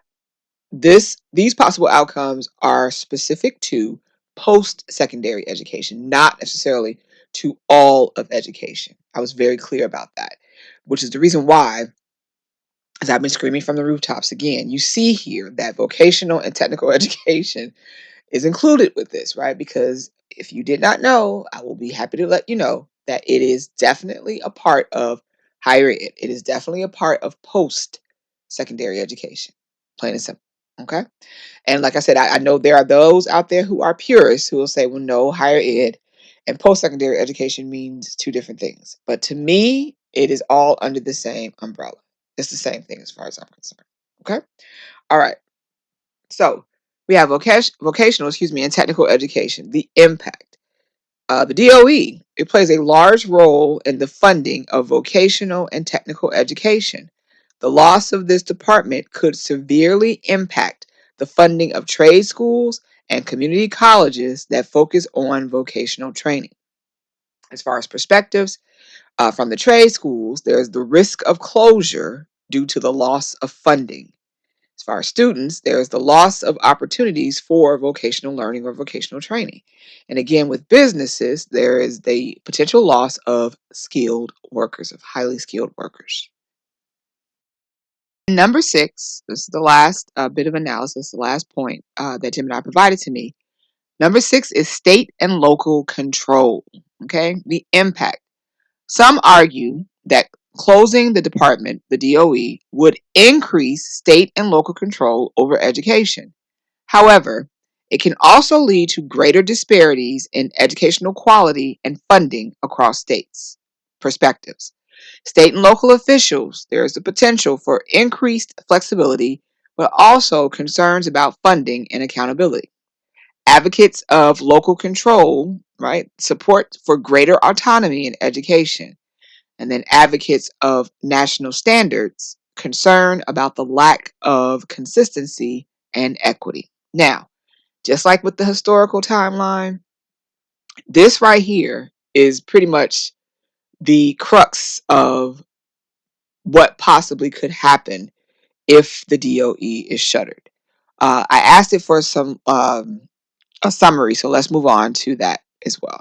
these possible outcomes are specific to post-secondary education, not necessarily to all of education. I was very clear about that, which is the reason why, as I've been screaming from the rooftops again, you see here that vocational and technical education is included with this, right? Because if you did not know, I will be happy to let you know that it is definitely a part of higher ed. It is definitely a part of post secondary education, plain and simple. Okay. And like I said, I know there are those out there who are purists who will say, well, no, higher ed and post secondary education means two different things. But to me, it is all under the same umbrella. It's the same thing as far as I'm concerned. Okay. All right. So we have vocational, and technical education, the impact. The DOE, it plays a large role in the funding of vocational and technical education. The loss of this department could severely impact the funding of trade schools and community colleges that focus on vocational training. As far as perspectives, from the trade schools, there's the risk of closure due to the loss of funding. As far as students, there is the loss of opportunities for vocational learning or vocational training. And again, with businesses, there is the potential loss of skilled workers, of highly skilled workers. Number 6, this is the last bit of analysis, the last point that Tim and I provided to me. Number 6 is state and local control. Okay, the impact. Some argue that closing the department, the DOE, would increase state and local control over education. However, it can also lead to greater disparities in educational quality and funding across states. Perspectives. State and local officials, there is the potential for increased flexibility, but also concerns about funding and accountability. Advocates of local control, right, support for greater autonomy in education. And then advocates of national standards, concern about the lack of consistency and equity. Now, just like with the historical timeline, this right here is pretty much the crux of what possibly could happen if the DOE is shuttered. I asked it for some a summary, so let's move on to that as well.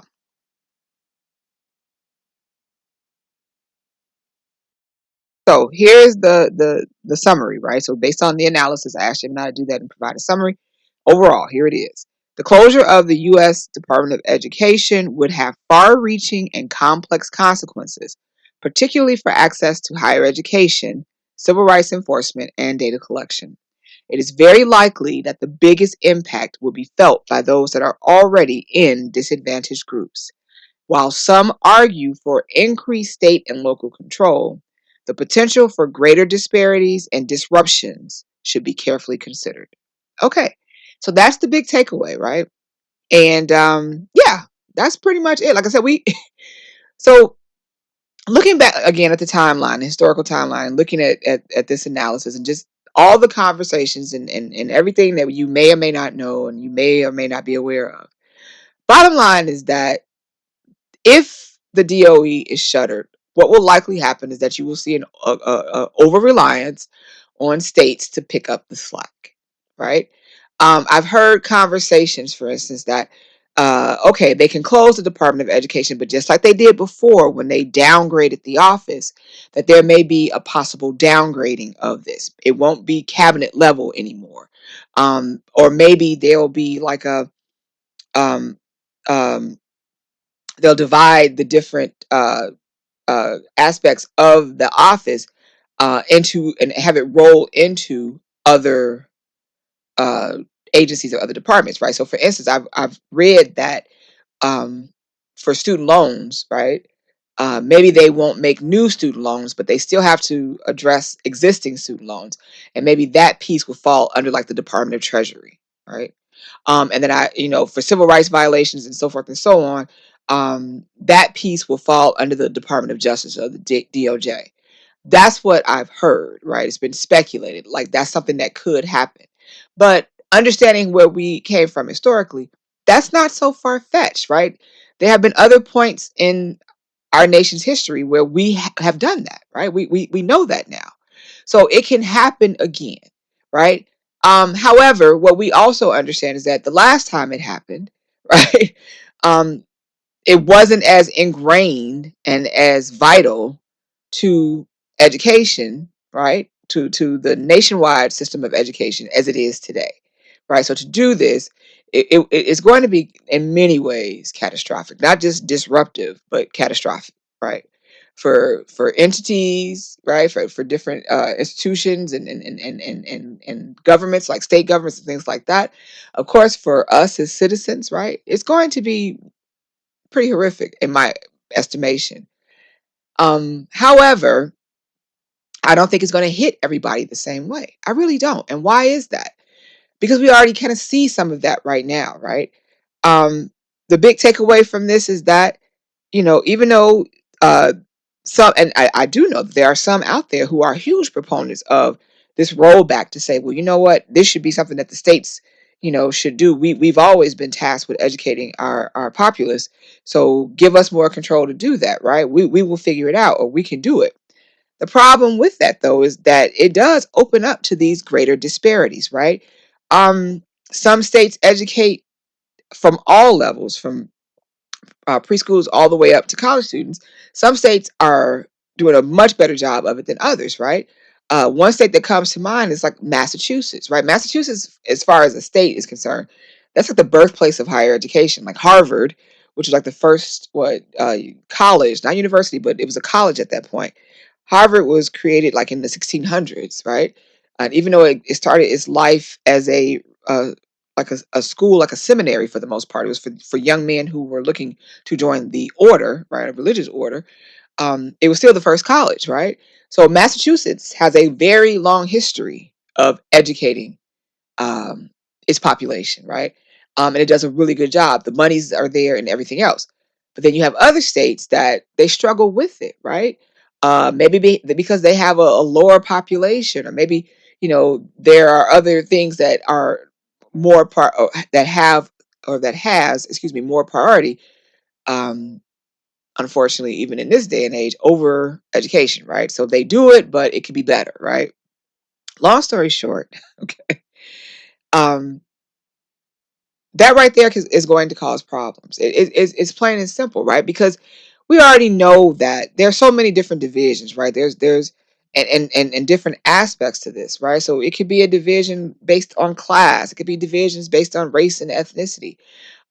So here's the summary, right? So based on the analysis, I asked him how to do that and provide a summary. Overall, here it is. The closure of the U.S. Department of Education would have far-reaching and complex consequences, particularly for access to higher education, civil rights enforcement, and data collection. It is very likely that the biggest impact will be felt by those that are already in disadvantaged groups. While some argue for increased state and local control, the potential for greater disparities and disruptions should be carefully considered. Okay, so that's the big takeaway, right? And yeah, that's pretty much it. Like I said, so looking back again at the timeline, the historical timeline, looking at this analysis and just all the conversations and everything that you may or may not know and you may or may not be aware of. Bottom line is that if the DOE is shuttered, what will likely happen is that you will see an over reliance on states to pick up the slack, right? I've heard conversations, for instance, that okay, they can close the Department of Education, but just like they did before when they downgraded the office, that there may be a possible downgrading of this. It won't be cabinet level anymore, or maybe there'll be like a um, um, they'll divide the different aspects of the office into and have it roll into other uh, agencies or other departments, right? So, for instance, I've read that um, for student loans, right? Maybe they won't make new student loans, but they still have to address existing student loans, and maybe that piece will fall under like the Department of Treasury, right? And then for civil rights violations and so forth and so on, that piece will fall under the Department of Justice or the DOJ. That's what I've heard, right? It's been speculated, like that's something that could happen. But understanding where we came from historically, that's not so far fetched, right? There have been other points in our nation's history where we have done that, right? We know that now. So it can happen again, right? However, what we also understand is that the last time it happened, right? Um, it wasn't as ingrained and as vital to education, right? To the nationwide system of education as it is today, right? So to do this, it's going to be in many ways catastrophic, not just disruptive, but catastrophic, right? For entities, right? For different institutions and governments like state governments and things like that. Of course, for us as citizens, right? It's going to be pretty horrific in my estimation. However, I don't think it's going to hit everybody the same way. I really don't. And why is that? Because we already kind of see some of that right now, right? Um, the big takeaway from this is that, even though uh, and I do know that there are some out there who are huge proponents of this rollback to say, well, you know what, this should be something that the states, should do. We've always been tasked with educating our populace, so give us more control to do that, right? We will figure it out, or we can do it. The problem with that, though, is that it does open up to these greater disparities, right? Um, some states educate from all levels, from preschools all the way up to college students. Some states are doing a much better job of it than others, right? One state that comes to mind is like Massachusetts, right? Massachusetts, as far as the state is concerned, that's like the birthplace of higher education. Like Harvard, which was like the first college, not university, but it was a college at that point. Harvard was created like in the 1600s, right? And even though it started its life as uh, a school, like a seminary for the most part, it was for young men who were looking to join the order, right, a religious order. It was still the first college, right? So Massachusetts has a very long history of educating its population, right? And it does a really good job. The monies are there and everything else. But then you have other states that they struggle with it, right? Maybe because they have a lower population, or maybe there are other things that are more part that have or that has, excuse me, more priority. Um, Unfortunately, even in this day and age, over education, right? So they do it, but it could be better, right? Long story short, okay, um, that right there is going to cause problems. It's plain and simple, right? Because we already know that there's so many different divisions, right? There's and different aspects to this, right? So it could be a division based on class. It could be divisions based on race and ethnicity.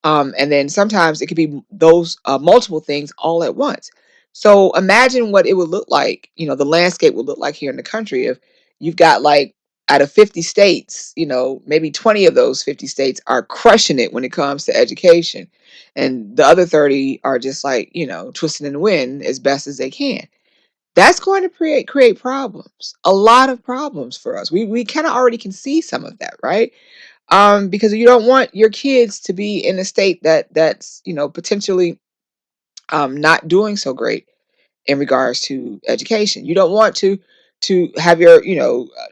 And then sometimes it could be those multiple things all at once. So imagine what it would look like, the landscape would look like here in the country if you've got like out of 50 states, maybe 20 of those 50 states are crushing it when it comes to education. And the other 30 are just like, twisting in the wind as best as they can. That's going to create problems, a lot of problems for us. We kind of already can see some of that, right? Because you don't want your kids to be in a state that's potentially not doing so great in regards to education. You don't want to have your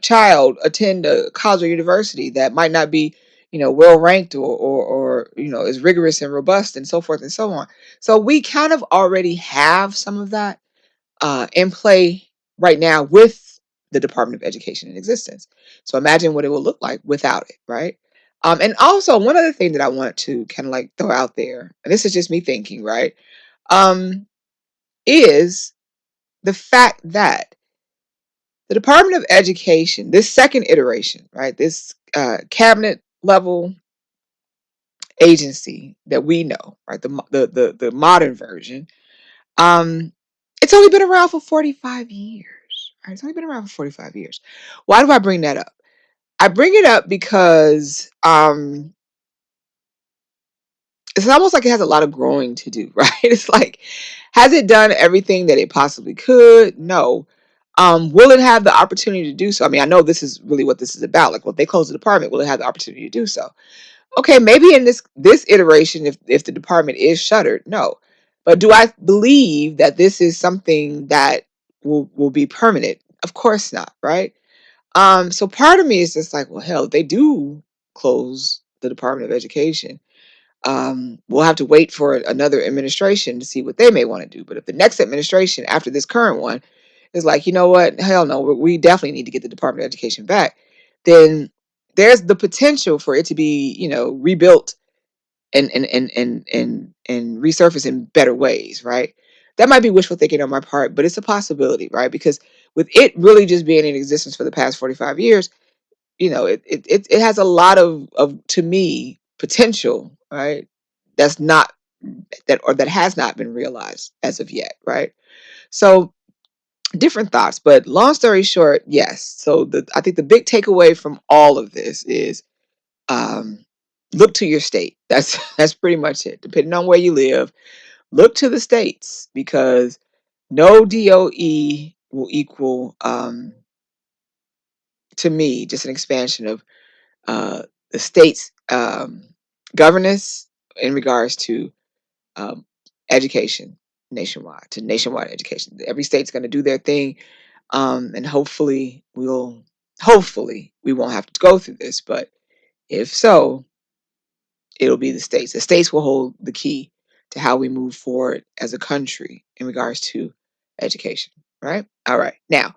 child attend a college or university that might not be well ranked or is rigorous and robust and so forth and so on. So we kind of already have some of that in play right now with the Department of Education in existence. So imagine what it will look like without it, right? And also one other thing that I want to kind of like throw out there, and this is just me thinking, right? Um, is the fact that the Department of Education, this second iteration, right, this cabinet level agency that we know, right, the modern version, um, it's only been around for 45 years. Right? It's only been around for 45 years. Why do I bring that up? I bring it up because it's almost like it has a lot of growing to do, right? It's like, has it done everything that it possibly could? No. Will it have the opportunity to do so? I mean, I know this is really what this is about. Like, well, if they close the department, will it have the opportunity to do so? Okay, maybe in this iteration, if the department is shuttered, no. But do I believe that this is something that will be permanent? Of course not, right? So part of me is just like, well, hell, if they do close the Department of Education, we'll have to wait for another administration to see what they may want to do. But if the next administration after this current one is like, you know what, hell no, we definitely need to get the Department of Education back, then there's the potential for it to be, rebuilt and resurface in better ways, right? That might be wishful thinking on my part, but it's a possibility, right? Because with it really just being in existence for the past 45 years, it has a lot of to me potential, right? That's not that has not been realized as of yet, right? So different thoughts, but long story short, yes. So I think the big takeaway from all of this is um, look to your state. That's pretty much it. Depending on where you live, look to the states because no DOE will equal to me just an expansion of uh, the state's governance in regards to um, education nationwide, to nationwide education. Every state's going to do their thing, and hopefully we won't have to go through this. But if so, it'll be the states. The states will hold the key to how we move forward as a country in regards to education. Right? All right. Now,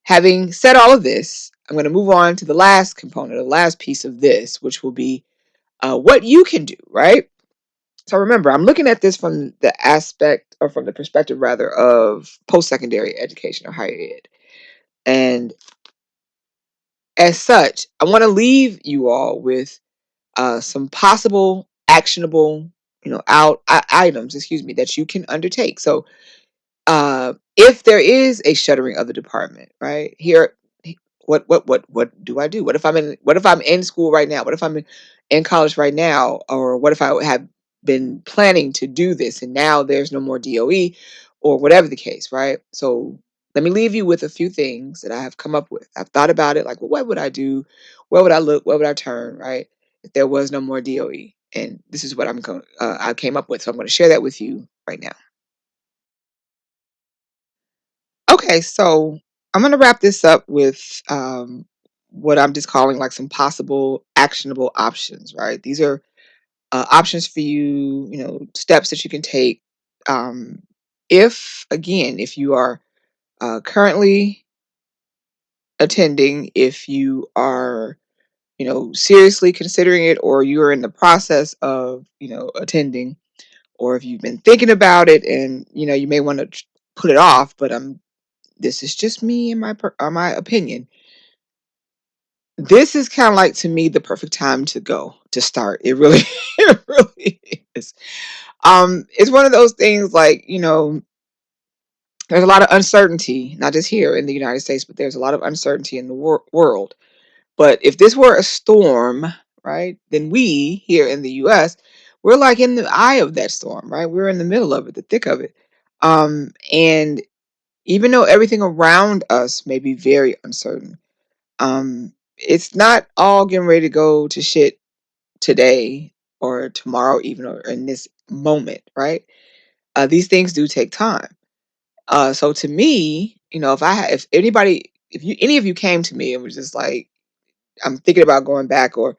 having said all of this, I'm going to move on to the last component, the last piece of this, which will be what you can do, right? So remember, I'm looking at this from the aspect, or from the perspective rather, of post-secondary education or higher ed. And as such, I want to leave you all with some possible actionable, items, excuse me, that you can undertake. So if there is a shuttering of the department, right here, what do I do? What if I'm in school right now? What if I'm in college right now? Or what if I have been planning to do this and now there's no more DOE or whatever the case, right? So let me leave you with a few things that I have come up with. I've thought about it, like, well, what would I do? Where would I look? Where would I turn, right? If there was no more DOE. And this is what I came up with. So I'm going to share that with you right now. Okay, so I'm going to wrap this up with what I'm just calling like some possible actionable options, right? These are options for you, steps that you can take. Um, if you are currently attending, if you are, seriously considering it, or you're in the process of, attending, or if you've been thinking about it and, you may want to put it off, but this is just me and my opinion. This is kind of like, to me, the perfect time to go to start. It really, it really is. It's one of those things like, there's a lot of uncertainty, not just here in the United States, but there's a lot of uncertainty in the world. But if this were a storm, right, then we here in the US, we're like in the eye of that storm, right? We're in the middle of it, the thick of it. And even though everything around us may be very uncertain, it's not all getting ready to go to shit today or tomorrow, even, or in this moment, right? These things do take time. So to me, if anybody, if you, any of you came to me and was just like, I'm thinking about going back, or,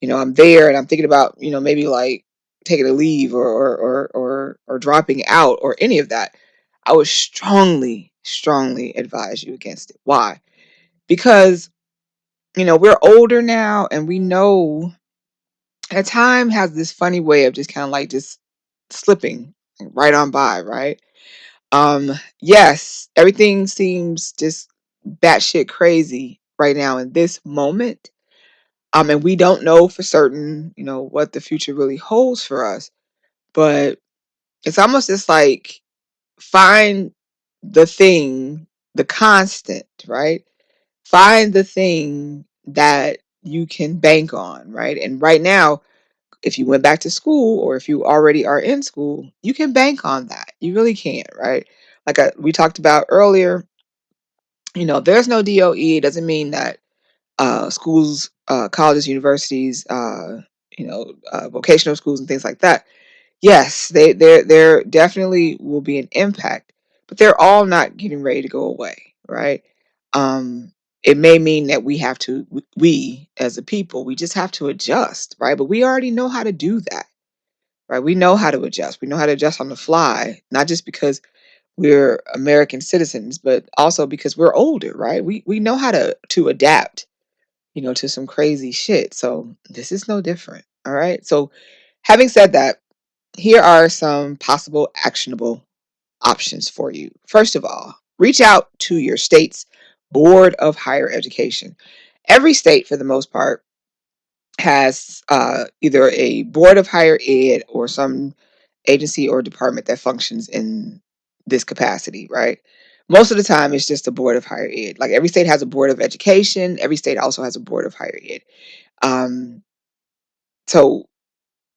I'm there and I'm thinking about, maybe like taking a leave, or dropping out, or any of that, I would strongly, strongly advise you against it. Why? Because, we're older now, and we know that time has this funny way of just kind of like just slipping right on by, right? Yes, everything seems just batshit crazy right now in this moment. And we don't know for certain, what the future really holds for us. But it's almost just like, find the thing, the constant, right? Find the thing that you can bank on, right? And right now, if you went back to school, or if you already are in school, you can bank on that. You really can, right? Like we talked about earlier, there's no DOE. It doesn't mean that schools, colleges, universities, vocational schools and things like that. Yes, there definitely will be an impact, but they're all not getting ready to go away, right? Um, it may mean that we as a people, we just have to adjust, right? But we already know how to do that, right? We know how to adjust. We know how to adjust on the fly, not just because we're American citizens, but also because we're older, right? We know how to adapt, to some crazy shit. So this is no different. All right. So having said that, here are some possible actionable options for you. First of all, reach out to your state's Board of Higher Education. Every state, for the most part, has either a Board of Higher Ed or some agency or department that functions in this capacity, right? Most of the time, it's just a Board of Higher Ed. Like, every state has a Board of Education. Every state also has a Board of Higher Ed. Um, so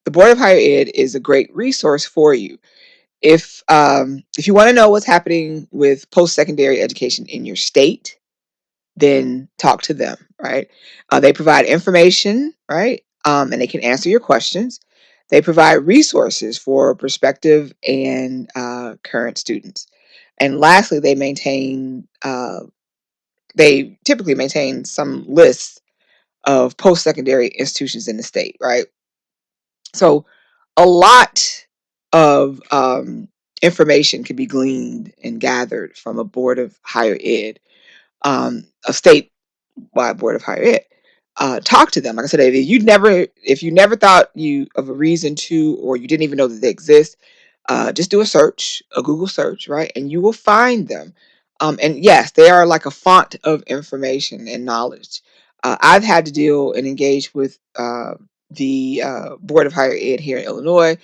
the Board of Higher Ed is a great resource for you. If you want to know what's happening with post-secondary education in your state, then talk to them, right? They provide information, right? And they can answer your questions. They provide resources for prospective and current students. And lastly, they typically maintain some lists of post-secondary institutions in the state, right? So a lot of information can be gleaned and gathered from a Board of Higher Ed, a statewide Board of Higher Ed. Talk to them. Like I said, if you never thought you of a reason to, or you didn't even know that they exist, just do a Google search, right? And you will find them. And yes, they are like a font of information and knowledge. I've had to deal and engage with the Board of Higher Ed here in Illinois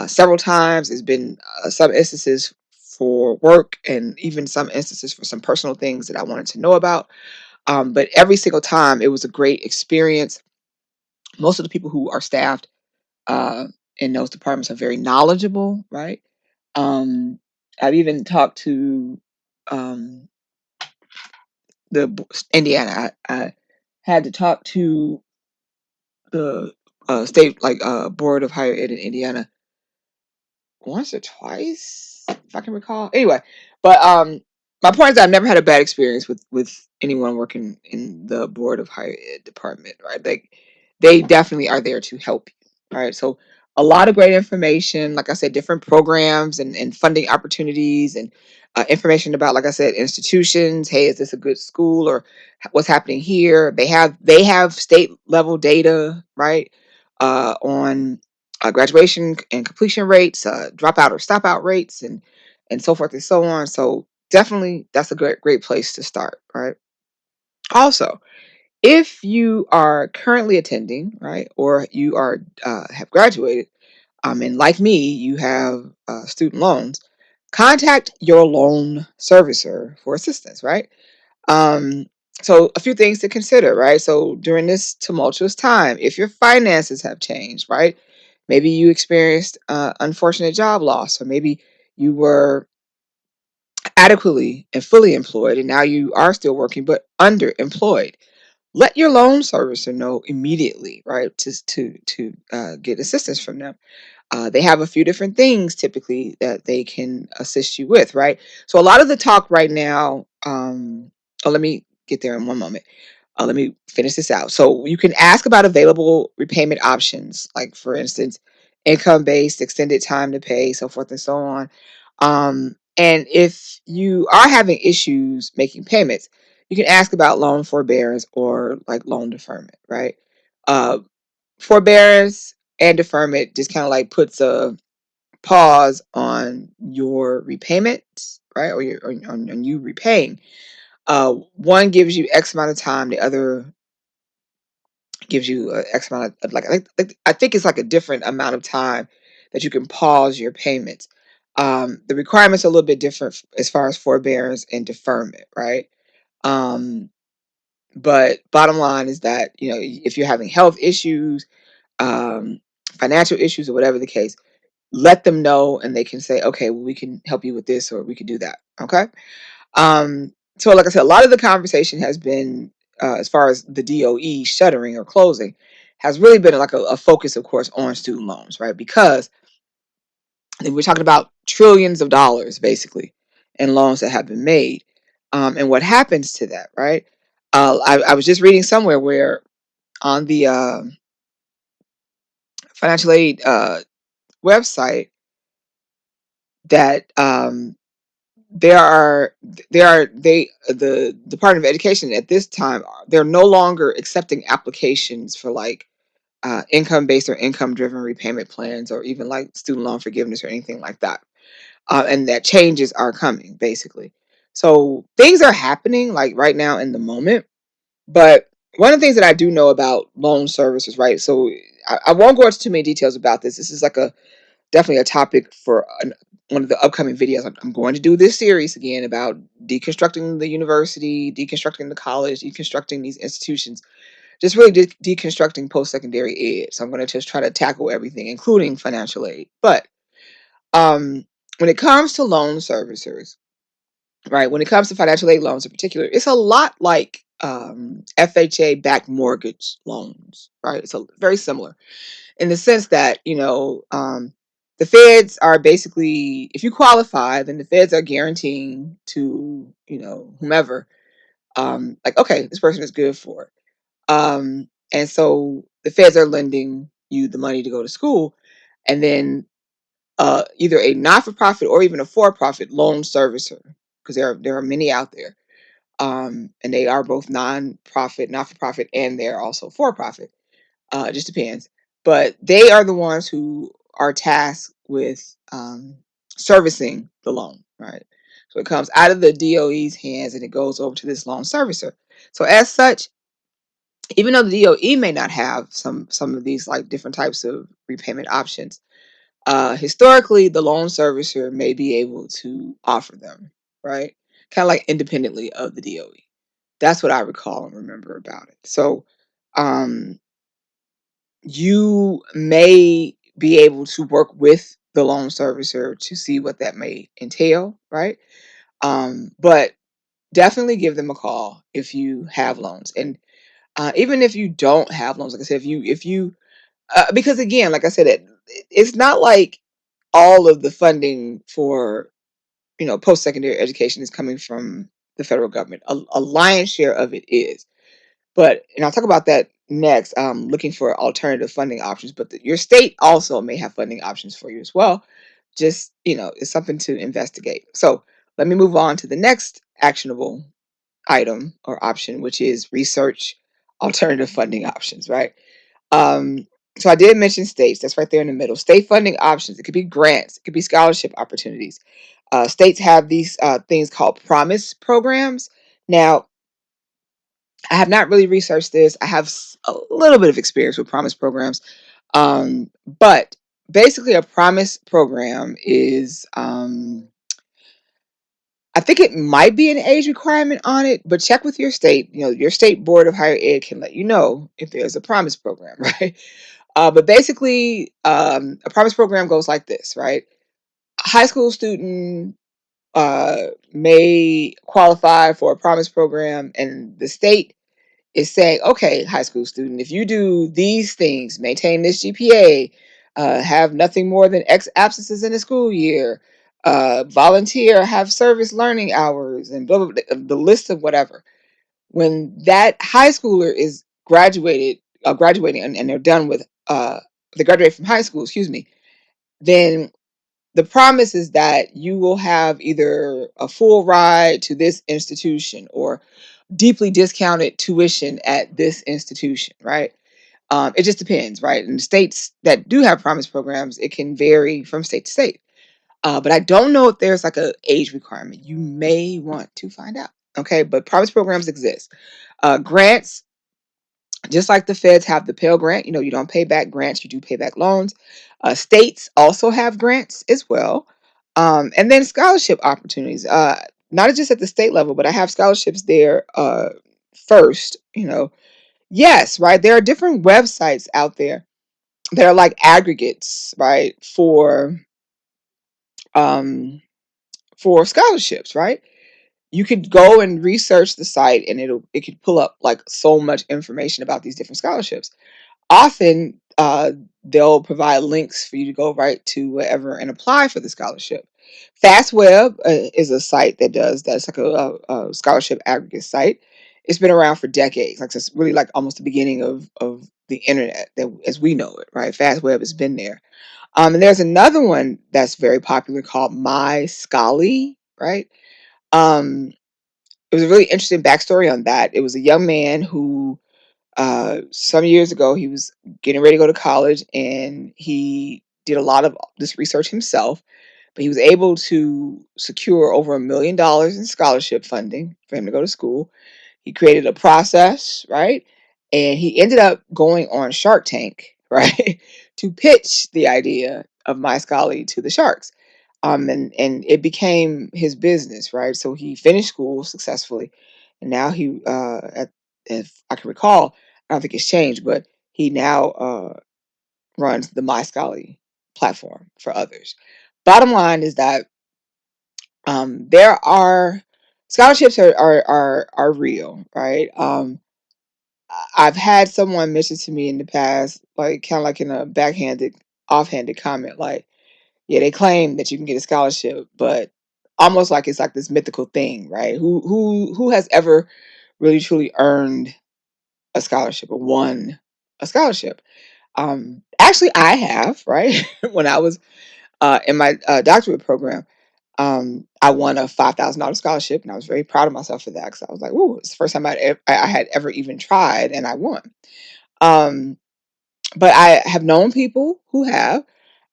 several times. There's been some instances for work, and even some instances for some personal things that I wanted to know about. But every single time, it was a great experience. Most of the people who are staffed uh, in those departments are very knowledgeable, right? Um, I've even talked to um, Indiana. I had to talk to the state, like Board of Higher Ed in Indiana, once or twice, if I can recall. Anyway, but my point is I've never had a bad experience with anyone working in the board of higher ed department, right? They definitely are there to help you, right? So a lot of great information, like I said, different programs and funding opportunities and information about, like I said, institutions. Hey, is this a good school, or what's happening here? They have state level data, right, on graduation and completion rates, dropout or stopout rates, and so forth and so on. So definitely that's a great place to start, right? Also, if you are currently attending, right, or you are have graduated, and like me, you have student loans, contact your loan servicer for assistance, right? Um, so a few things to consider, right? So during this tumultuous time, if your finances have changed, right? Maybe you experienced unfortunate job loss, or maybe you were adequately and fully employed and now you are still working but underemployed. Let your loan servicer know immediately, right? To get assistance from them. They have a few different things typically that they can assist you with, right? So a lot of the talk right now, oh, let me get there in one moment. Let me finish this out. So you can ask about available repayment options, like for instance, income-based, extended time to pay, so forth and so on. And if you are having issues making payments, you can ask about loan forbearance or like loan deferment, right? Uh, Forbearance and deferment just kind of like puts a pause on your repayments, right? Or on you repaying. One gives you X amount of time, the other gives you X amount of like I think it's like a different amount of time that you can pause your payments. The requirements are a little bit different as far as forbearance and deferment, right? Um, but bottom line is that, you know, if you're having health issues, um, financial issues, or whatever the case, let them know and they can say, okay, well, we can help you with this or we can do that. Okay. So like I said, a lot of the conversation has been, as far as the DOE shuttering or closing, has really been like a focus, of course, on student loans, right? Because we're talking about trillions of dollars, basically, in loans that have been made. And what happens to that, right? I was just reading somewhere where on the financial aid website that there are the Department of Education at this time, they're no longer accepting applications for like income based or income driven repayment plans, or even like student loan forgiveness or anything like that. And that changes are coming, basically. So things are happening like right now in the moment. But one of the things that I do know about loan services, right? So I won't go into too many details about this. This is like a definitely a topic for one of the upcoming videos. I'm going to do this series again about deconstructing the university, deconstructing the college, deconstructing these institutions, just really deconstructing post-secondary ed. So I'm going to just try to tackle everything, including financial aid. But when it comes to loan servicers, right, when it comes to financial aid loans in particular, it's a lot like FHA backed mortgage loans, right? It's very similar in the sense that, you know, the feds are basically, if you qualify, then the feds are guaranteeing to, you know, whomever, like, okay, this person is good for it. And so the feds are lending you the money to go to school, and then either a not-for-profit or even a for-profit loan servicer, because there are many out there, and they are both non-profit, not-for-profit, and they're also for-profit. It just depends. But they are the ones who are tasked with servicing the loan, right? So it comes out of the DOE's hands and it goes over to this loan servicer. So as such, even though the DOE may not have some of these like different types of repayment options, historically the loan servicer may be able to offer them, right? Kind of like independently of the DOE. That's what I recall and remember about it. So um, you may be able to work with the loan servicer to see what that may entail, right? But definitely give them a call if you have loans, and even if you don't have loans, like I said, if you because again, like I said, it's not like all of the funding for post-secondary education is coming from the federal government. A lion's share of it is. And I'll talk about that next, looking for alternative funding options. But your state also may have funding options for you as well. Just, it's something to investigate. So let me move on to the next actionable item or option, which is research alternative funding options, right? Um, so I did mention states. That's right there in the middle. State funding options. It could be grants. It could be scholarship opportunities. States have these things called promise programs. Now, I have not really researched this. I have a little bit of experience with promise programs. But basically, a promise program is, I think it might be an age requirement on it, but check with your state. Your state board of higher ed can let you know if there's a promise program, right? But basically, a promise program goes like this, right? A high school student may qualify for a promise program, and the state is saying, okay, high school student, if you do these things, maintain this GPA, have nothing more than X absences in a school year, volunteer, have service learning hours, and blah, blah, blah, the list of whatever. When that high schooler is graduating, and they're done with, they graduate from high school, excuse me, then the promise is that you will have either a full ride to this institution or deeply discounted tuition at this institution, right? It just depends, right? In states that do have promise programs, it can vary from state to state. But I don't know if there's like a age requirement. You may want to find out. Okay, but promise programs exist. Grants, just like the feds have the Pell Grant, you don't pay back grants, you do pay back loans. States also have grants as well. And then scholarship opportunities, not just at the state level, but I have scholarships there first. Yes, right. There are different websites out there that are like aggregates, right, um, for scholarships, right? You could go and research the site, and it could pull up like so much information about these different scholarships. Often, they'll provide links for you to go right to wherever and apply for the scholarship. FastWeb is a site that does that's like a scholarship aggregate site. It's been around for decades, like it's really like almost the beginning of the internet that as we know it, right? FastWeb has been there. And there's another one that's very popular called My Scholarly, right? Um, it was a really interesting backstory on that. It was a young man who some years ago, he was getting ready to go to college, and he did a lot of this research himself. But he was able to secure over $1 million in scholarship funding for him to go to school. He created a process, right? And he ended up going on Shark Tank, right, to pitch the idea of My Scholarly to the sharks. And it became his business, right? So he finished school successfully, and now if I can recall, I don't think it's changed, but he now runs the My Scholarly platform for others. Bottom line is that there are scholarships are real, right? I've had someone mention to me in the past, like kind of like in a offhanded comment, like, yeah, they claim that you can get a scholarship, but almost like it's like this mythical thing, right? Who has ever really truly earned a scholarship or won a scholarship? Actually, I have, right? When I was in my doctorate program, I won a $5,000 scholarship, and I was very proud of myself for that because I was like, "Ooh, it's the first time I had ever even tried, and I won." Um, but I have known people who have,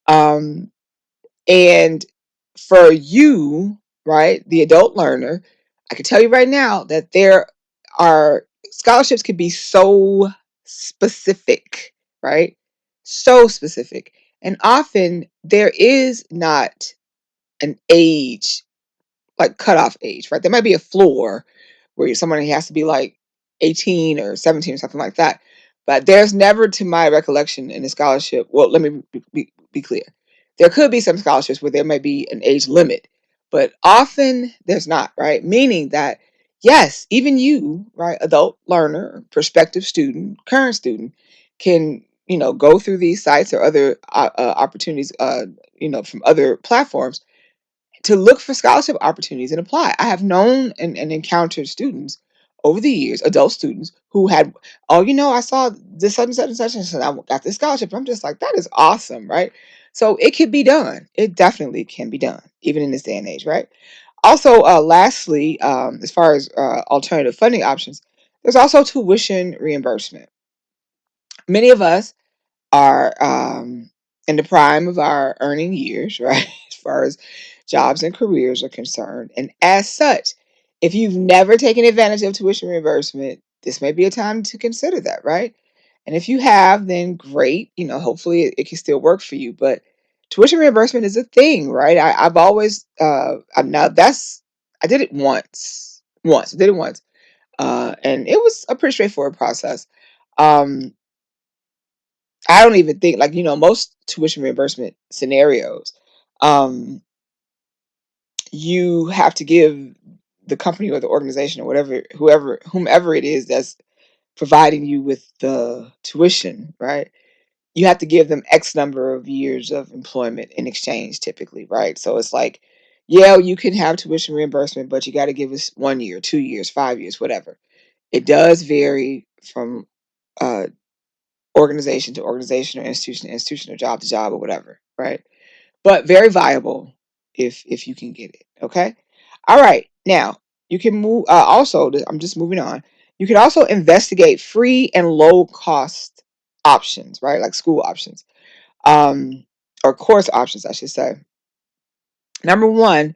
um, and for you, right, the adult learner, I can tell you right now that there are scholarships can be so specific, right? So specific. And often there is not an age, like cutoff age, right? There might be a floor where somebody has to be like 18 or 17 or something like that. But there's never, to my recollection, in a scholarship. Well, let me be clear. There could be some scholarships where there may be an age limit, but often there's not, right? Meaning that, yes, even you, right, adult learner, prospective student, current student, can, go through these sites or other opportunities, from other platforms to look for scholarship opportunities and apply. I have known and encountered students over the years, adult students, who had, oh, I saw this such and such and such, and such, and I got this scholarship. I'm just like, that is awesome, right? So it can be done. It definitely can be done, even in this day and age, right? Also, lastly, as far as alternative funding options, there's also tuition reimbursement. Many of us are in the prime of our earning years, right? As far as jobs and careers are concerned. And as such, if you've never taken advantage of tuition reimbursement, this may be a time to consider that, right? And if you have, then great. Hopefully it can still work for you. But tuition reimbursement is a thing, right? I've always, I'm now that's, I did it once, I did it once. And it was a pretty straightforward process. Um, I don't even think, like, most tuition reimbursement scenarios, um, you have to give the company or the organization or whomever it is that's providing you with the tuition, right? You have to give them X number of years of employment in exchange, typically, right? So it's like, yeah, you can have tuition reimbursement, but you got to give us 1 year, 2 years, 5 years, whatever. It does vary from uh, organization to organization or institution to institution or job to job or whatever, right? But very viable if you can get it. Okay. All right. Now you can move. Also, I'm just moving on. You can also investigate free and low cost options, right? Like school options, um, or course options, I should say. Number one,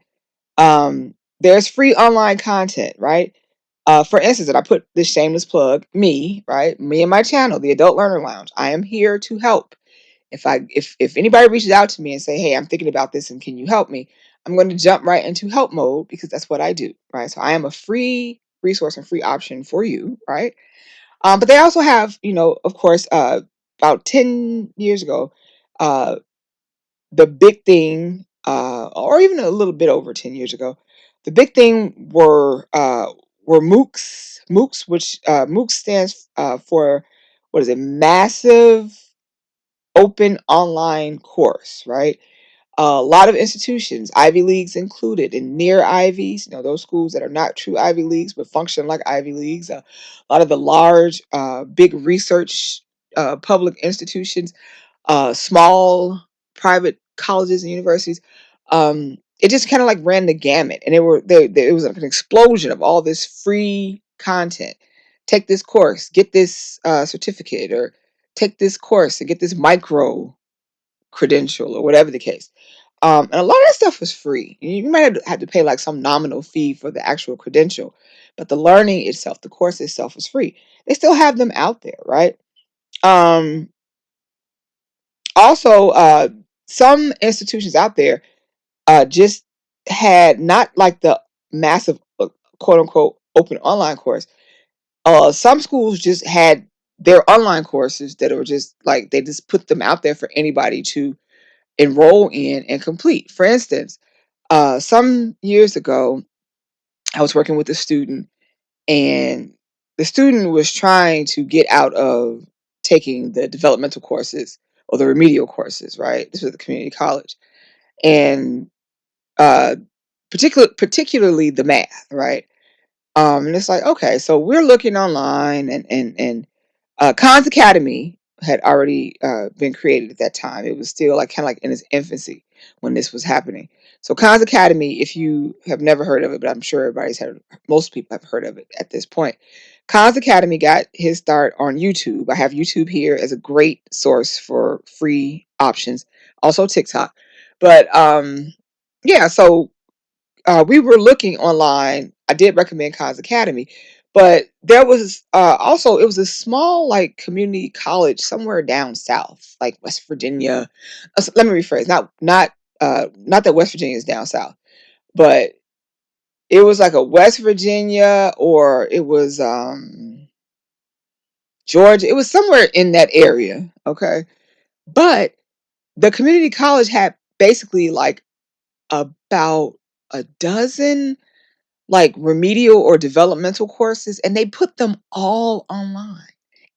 there's free online content, right? For instance, and I put this shameless plug, me, right? Me and my channel, the Adult Learner Lounge. I am here to help. If anybody reaches out to me and say, "Hey, I'm thinking about this and can you help me?" I'm going to jump right into help mode because that's what I do, right? So I am a free resource and free option for you, right? But they also have, of course, about 10 years ago, uh, the big thing, or even a little bit over 10 years ago, the big thing were MOOCs. MOOCs, which MOOC stands for, what is it? Massive Open Online Course, right? A lot of institutions, Ivy Leagues included, and near Ivies, those schools that are not true Ivy Leagues but function like Ivy Leagues. A lot of the large, big research public institutions, small private colleges and universities. It just kind of like ran the gamut, and it was like an explosion of all this free content. Take this course, get this certificate, or take this course and get this micro credential, or whatever the case. And a lot of that stuff was free. You might have to pay like some nominal fee for the actual credential, but the learning itself, the course itself, was free. They still have them out there, right? Um, Also, some institutions out there just had not like the massive, quote unquote, open online course. Some schools just had their online courses that were just like, they just put them out there for anybody to enroll in and complete. For instance, some years ago, I was working with a student, and the student was trying to get out of taking the developmental courses or the remedial courses, right? This was a community college. And uh, particularly the math, right? And it's like, okay, so we're looking online, and Khan's Academy had already been created at that time. It was still like kind of like in its infancy when this was happening. So Khan's Academy, if you have never heard of it, but I'm sure most people have heard of it at this point. Khan's Academy got his start on YouTube. I have YouTube here as a great source for free options. Also TikTok. But yeah, so we were looking online. I did recommend Khan's Academy, but there was also, it was a small like community college somewhere down south, like West Virginia. Let me rephrase. Not that West Virginia is down south, but it was like a West Virginia, or it was Georgia. It was somewhere in that area. Okay, but the community college had basically like about a dozen like remedial or developmental courses, and they put them all online.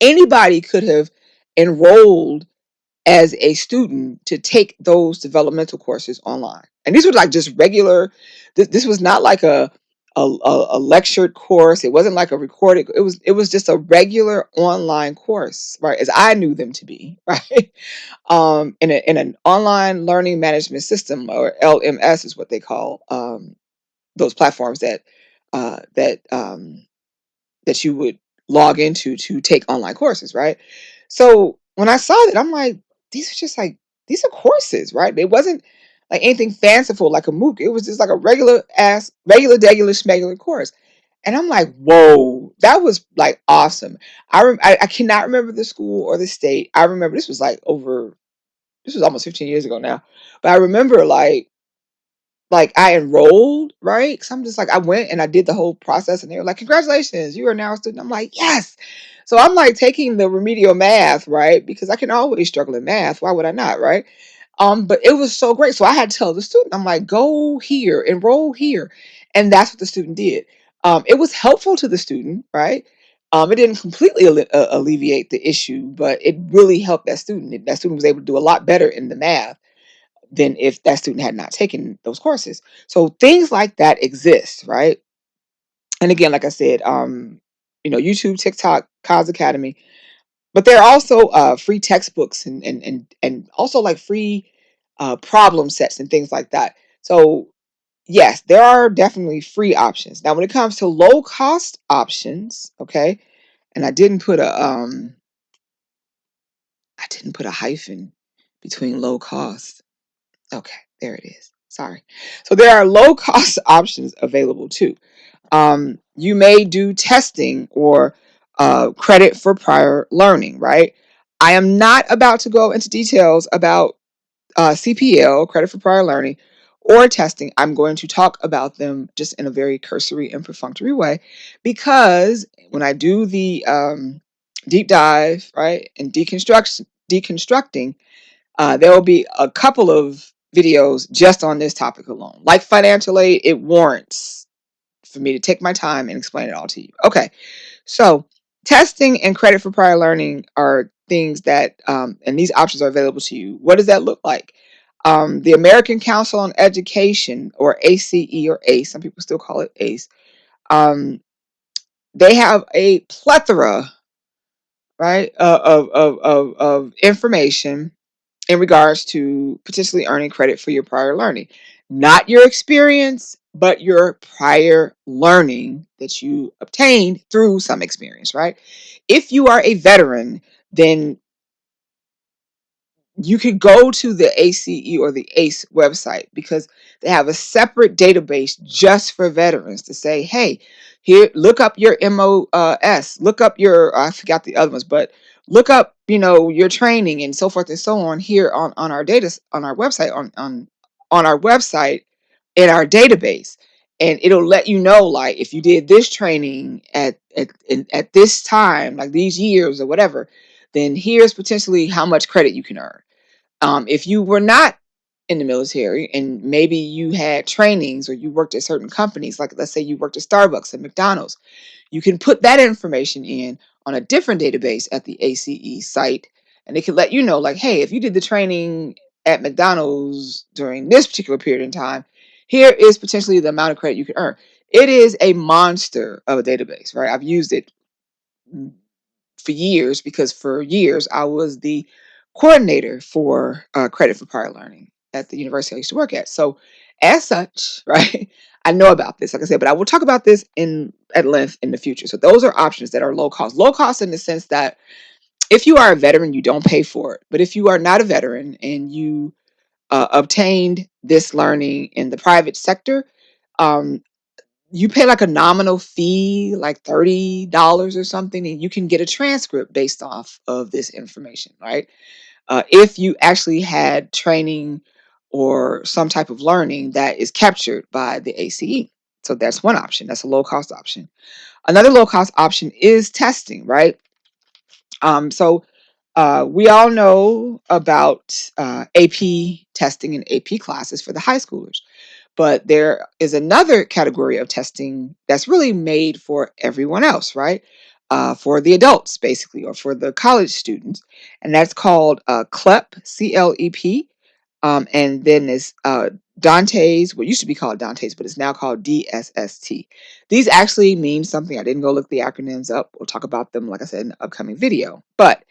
Anybody could have enrolled as a student to take those developmental courses online. And these were like just regular, this was not like a lectured course. It wasn't like a recorded, it was just a regular online course, right? As I knew them to be, right? In an online learning management system, or LMS is what they call those platforms that you would log into to take online courses, right? So when I saw that, I'm like, these are just like, these are courses, right? It wasn't like anything fanciful like a MOOC. It was just like a regular smegular course. And I'm like, whoa, that was like awesome. I cannot remember the school or the state. I remember this was almost 15 years ago now. But I remember like I enrolled, right? Because I'm just like, I went and I did the whole process, and they were like, congratulations, you are now a student. I'm like, yes. So I'm like taking the remedial math, right? Because I can always struggle in math. Why would I not, right? But it was so great. So I had to tell the student, I'm like, go here, enroll here. And that's what the student did. It was helpful to the student, right? It didn't completely alleviate the issue, but it really helped that student. That student was able to do a lot better in the math than if that student had not taken those courses. So things like that exist, right? And again, like I said, YouTube, TikTok, Khan's Academy, but there are also free textbooks and also like free problem sets and things like that. So yes, there are definitely free options. Now, when it comes to low cost options, okay, and I didn't put a hyphen between low cost. Okay, there it is. Sorry. So there are low cost options available too. You may do testing or credit for prior learning, right? I am not about to go into details about CPL, credit for prior learning, or testing. I'm going to talk about them just in a very cursory and perfunctory way, because when I do the deep dive, right, and deconstructing, there will be a couple of videos just on this topic alone. Like financial aid, it warrants for me to take my time and explain it all to you. Okay, so testing and credit for prior learning are things that, and these options are available to you. What does that look like? The American Council on Education, or ACE or ACE, some people still call it ACE, they have a plethora, right, of information in regards to potentially earning credit for your prior learning. Not your experience, but your prior learning that you obtained through some experience, right? If you are a veteran, then you could go to the ACE or the ACE website, because they have a separate database just for veterans to say, hey, here, look up your MOS, look up your, I forgot the other ones, but look up, your training and so forth and so on here on our data, on our website, on our website, in our database. And it'll let you know, like, if you did this training at this time, like these years or whatever, then here's potentially how much credit you can earn. If you were not in the military and maybe you had trainings or you worked at certain companies, like let's say you worked at Starbucks and McDonald's, you can put that information in on a different database at the ACE site, and it can let you know, like, hey, if you did the training at McDonald's during this particular period in time, here is potentially the amount of credit you can earn. It is a monster of a database, right? I've used it for years, because for years I was the coordinator for credit for prior learning at the university I used to work at. So, as such, right, I know about this, like I said, but I will talk about this at length in the future. So, those are options that are low cost. Low cost in the sense that if you are a veteran, you don't pay for it. But if you are not a veteran and you obtained this learning in the private sector, um, you pay like a nominal fee, like $30 or something, and you can get a transcript based off of this information, right? If you actually had training or some type of learning that is captured by the ACE. So that's one option. That's a low cost option. Another low cost option is testing, right? So we all know about AP testing and AP classes for the high schoolers. But there is another category of testing that's really made for everyone else, right? for the adults, basically, or for the college students. And that's called CLEP, CLEP. And then there's Dante's, what used to be called Dante's, but it's now called DSST. These actually mean something. I didn't go look the acronyms up. We'll talk about them, like I said, in the upcoming video. But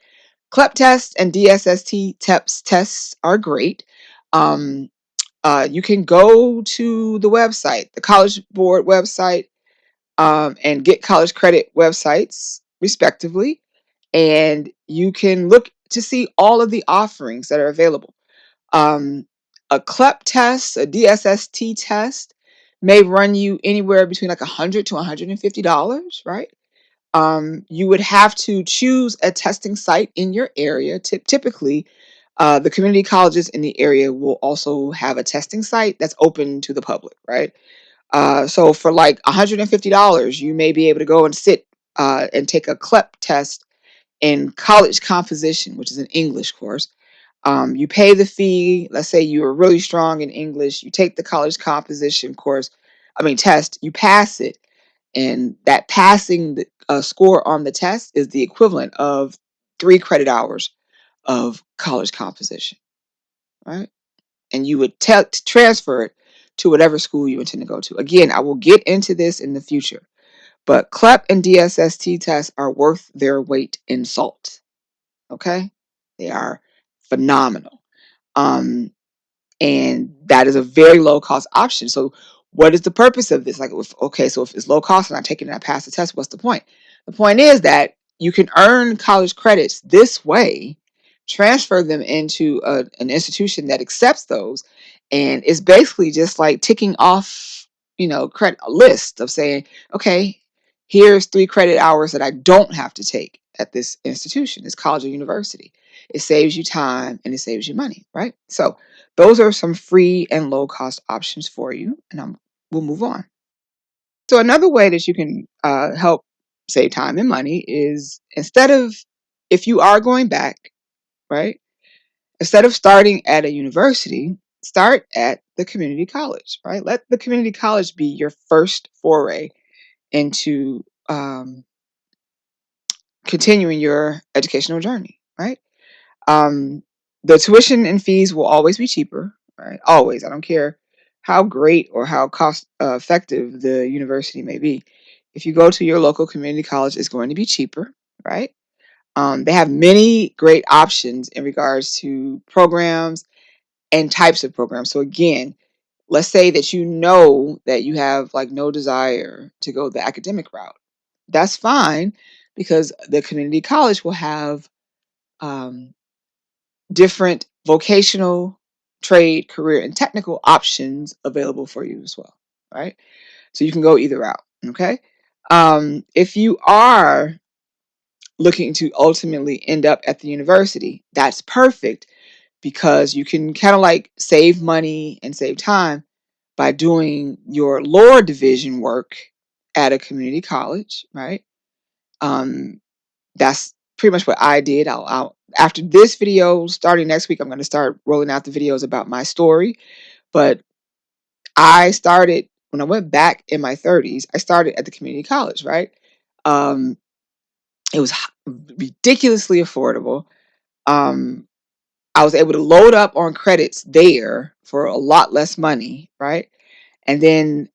CLEP tests and DSST tests are great. You can go to the website, the College Board website, and Get College Credit websites, respectively. And you can look to see all of the offerings that are available. A CLEP test, a DSST test, may run you anywhere between like $100 to $150, right? You would have to choose a testing site in your area. Typically, the community colleges in the area will also have a testing site that's open to the public, right? So for like $150, you may be able to go and sit and take a CLEP test in college composition, which is an English course. You pay the fee. Let's say you are really strong in English. You take the college composition test. You pass it, and that passing the score on the test is the equivalent of 3 credit hours of college composition, right? And you would transfer it to whatever school you intend to go to. Again, I will get into this in the future, but CLEP and DSST tests are worth their weight in salt. Okay, they are phenomenal. Um, and that is a very low cost option. So what is the purpose of this? So if it's low cost and I'm taking it, I pass the test, what's the point? The point is that you can earn college credits this way, transfer them into an institution that accepts those, and it's basically just like ticking off, credit a list of saying, okay, here's 3 credit hours that I don't have to take at this institution, this college or university. It saves you time and it saves you money, right? So those are some free and low cost options for you, and we'll move on. So another way that you can help save time and money is if you are going back, right? Instead of starting at a university, start at the community college, right? Let the community college be your first foray into continuing your educational journey, right? Um, the tuition and fees will always be cheaper, right? Always. I don't care how great or how cost effective the university may be. If you go to your local community college, it's going to be cheaper, right? They have many great options in regards to programs and types of programs. So again, let's say that you know that you have like no desire to go the academic route. That's fine because the community college will have um, different vocational, trade, career, and technical options available for you as well, right? So you can go either route, okay? If you are looking to ultimately end up at the university, that's perfect because you can kind of like save money and save time by doing your lower division work at a community college, right? Um, that's pretty much what I did. I'll after this video, starting next week, I'm going to start rolling out the videos about my story. But I started when I went back in my 30s. I started at the community college, right? Um, it was ridiculously affordable. Um, I was able to load up on credits there for a lot less money, right? And then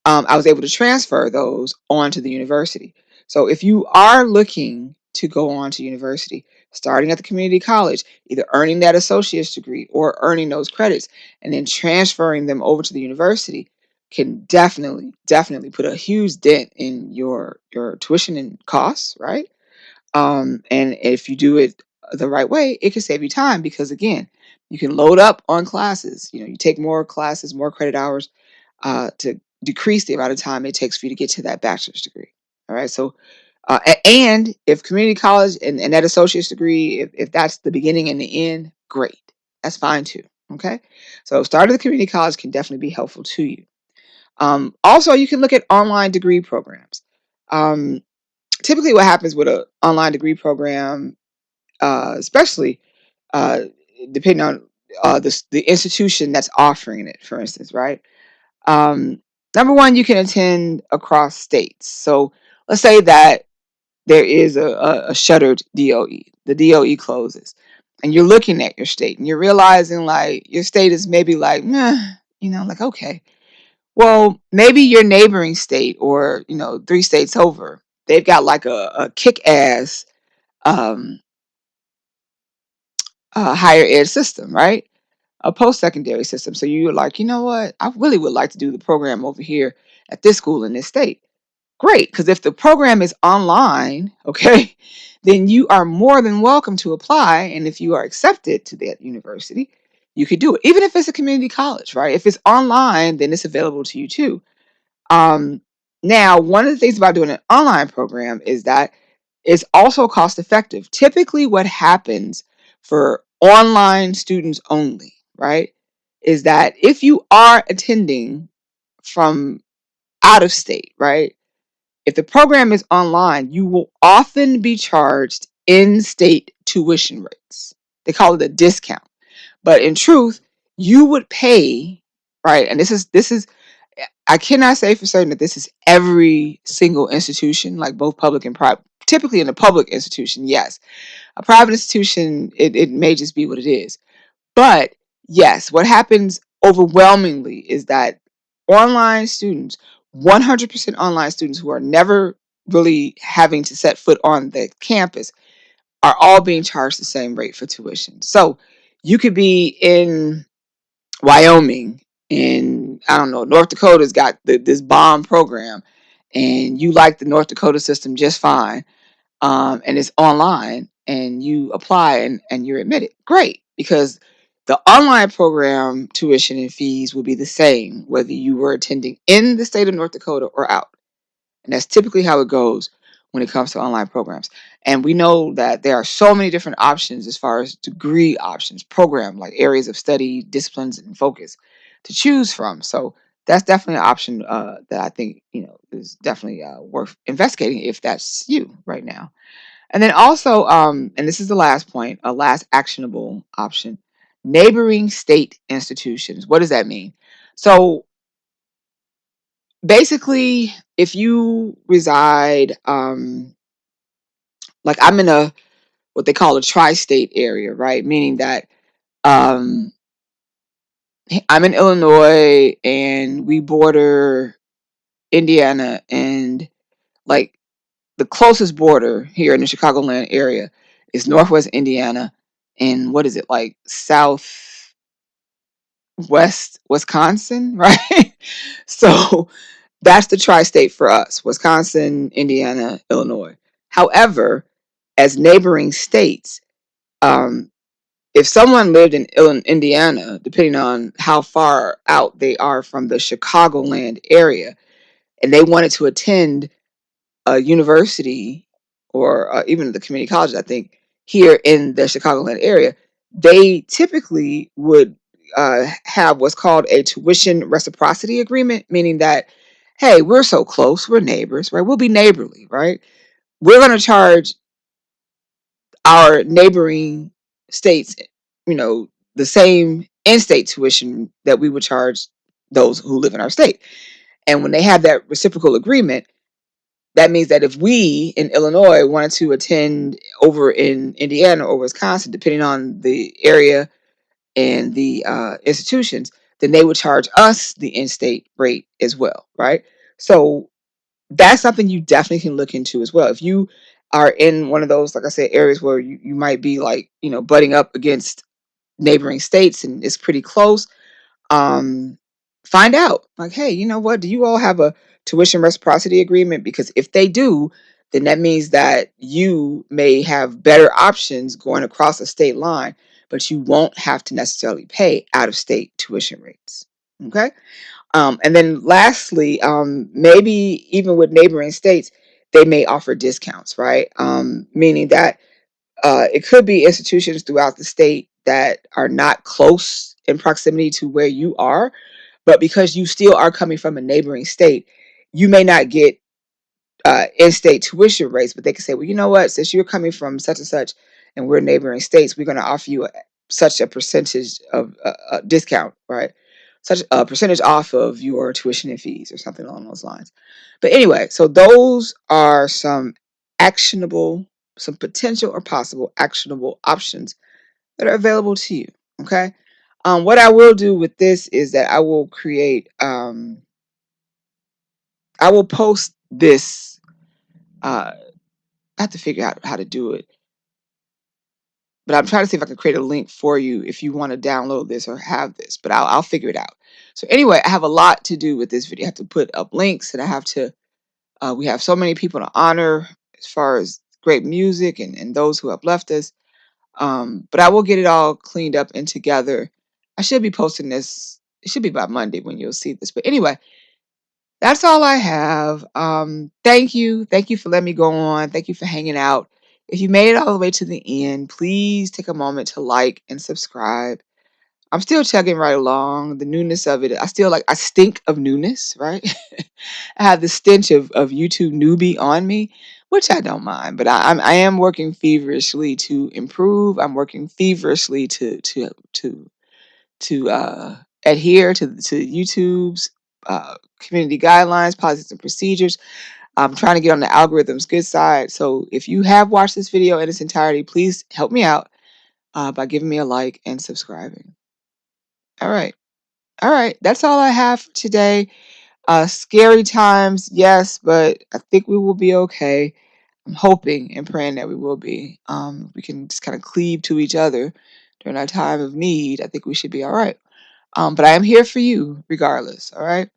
I was able to transfer those onto the university. So if you are looking to go on to university, starting at the community college, either earning that associate's degree or earning those credits and then transferring them over to the university can definitely put a huge dent in your tuition and costs, right? And if you do it the right way, it can save you time because again, you can load up on classes. You take more classes, more credit hours to decrease the amount of time it takes for you to get to that bachelor's degree. All right. So, and if community college and that associate's degree, if that's the beginning and the end, great. That's fine too. Okay. So, start at the community college can definitely be helpful to you. Also, you can look at online degree programs. Um, Typically, what happens with an online degree program, especially uh, depending on the institution that's offering it, for instance, right? Number one, you can attend across states. So let's say that there is a shuttered DOE. The DOE closes. And you're looking at your state and you're realizing like your state is maybe like, meh, like, okay. Well, maybe your neighboring state or, 3 states over, they've got like a kick ass um, higher ed system, right? A post-secondary system. So you're like, you know what? I really would like to do the program over here at this school in this state. Great, because if the program is online, okay, then you are more than welcome to apply. And if you are accepted to that university, you could do it. Even if it's a community college, right? If it's online, then it's available to you too. Um, Now, one of the things about doing an online program is that it's also cost effective. Typically, what happens for online students only, right, is that if you are attending from out of state, right, if the program is online, you will often be charged in state tuition rates. They call it a discount. But in truth, you would pay, right? And this is I cannot say for certain that this is every single institution, like both public and private. Typically in a public institution, yes. A private institution, it may just be what it is. But yes, what happens overwhelmingly is that online students, 100% online students who are never really having to set foot on the campus, are all being charged the same rate for tuition. So you could be in Wyoming, and I don't know, North Dakota's got this bomb program, and you like the North Dakota system just fine, and it's online, and you apply and you're admitted. Great, because the online program tuition and fees will be the same whether you were attending in the state of North Dakota or out. And that's typically how it goes when it comes to online programs. And we know that there are so many different options as far as degree options, program, like areas of study, disciplines, and focus to choose from. So that's definitely an option that I think, is definitely worth investigating if that's you right now. And then also, and this is the last point, a last actionable option, neighboring state institutions. What does that mean? So basically, if you reside, like I'm in a what they call a tri-state area, right? Meaning that um, I'm in Illinois and we border Indiana, and like the closest border here in the Chicagoland area is Northwest Indiana, and what is it, like Southwest Wisconsin, right? So that's the tri-state for us: Wisconsin, Indiana, Illinois. However, as neighboring states, um, if someone lived in Indiana, depending on how far out they are from the Chicagoland area, and they wanted to attend a university or even the community colleges, I think, here in the Chicagoland area, they typically would have what's called a tuition reciprocity agreement, meaning that, hey, we're so close, we're neighbors, right? We'll be neighborly, right? We're going to charge our neighboring states, the same in-state tuition that we would charge those who live in our state. And when they have that reciprocal agreement, that means that if we in Illinois wanted to attend over in Indiana or Wisconsin, depending on the area and the institutions, then they would charge us the in-state rate as well, right? So that's something you definitely can look into as well. If you are in one of those, like I said, areas where you might be like, butting up against neighboring states and it's pretty close, um, find out like, hey, you know what? Do you all have a tuition reciprocity agreement? Because if they do, then that means that you may have better options going across a state line, but you won't have to necessarily pay out of state tuition rates. Okay. And then lastly, maybe even with neighboring states, they may offer discounts, right? Meaning that it could be institutions throughout the state that are not close in proximity to where you are, but because you still are coming from a neighboring state, you may not get in-state tuition rates, but they can say, well, you know what, since you're coming from such and such and we're neighboring states, we're going to offer you such a percentage of discount, right? Such a percentage off of your tuition and fees or something along those lines. But anyway, so those are some actionable, some potential or possible actionable options that are available to you. Okay. What I will do with this is that I will create, I will post this. I have to figure out how to do it, but I'm trying to see if I can create a link for you if you want to download this or have this, but I'll figure it out. So anyway, I have a lot to do with this video. I have to put up links, and I have to, we have so many people to honor as far as great music and those who have left us. But I will get it all cleaned up and together. I should be posting this. It should be by Monday when you'll see this. But anyway, that's all I have. Thank you. Thank you for letting me go on. Thank you for hanging out. If you made it all the way to the end, please take a moment to like and subscribe. I'm still chugging right along. The newness of it, I stink of newness, right? I have the stench of YouTube newbie on me, which I don't mind, but I am working feverishly to improve. I'm working feverishly to adhere to YouTube's community guidelines, policies, and procedures. I'm trying to get on the algorithm's good side. So if you have watched this video in its entirety, please help me out by giving me a like and subscribing. All right. All right. That's all I have today. Scary times, yes, but I think we will be okay. I'm hoping and praying that we will be. We can just kind of cleave to each other during our time of need. I think we should be all right. But I am here for you regardless. All right.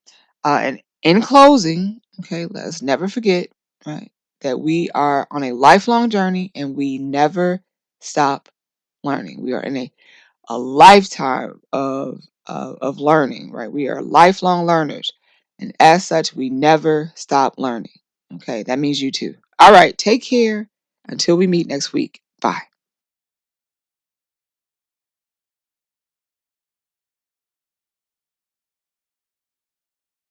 And in closing, okay, let us never forget, right, that we are on a lifelong journey and we never stop learning. We are in a lifetime of learning, right? We are lifelong learners. And as such, we never stop learning. Okay, that means you too. All right, take care until we meet next week. Bye.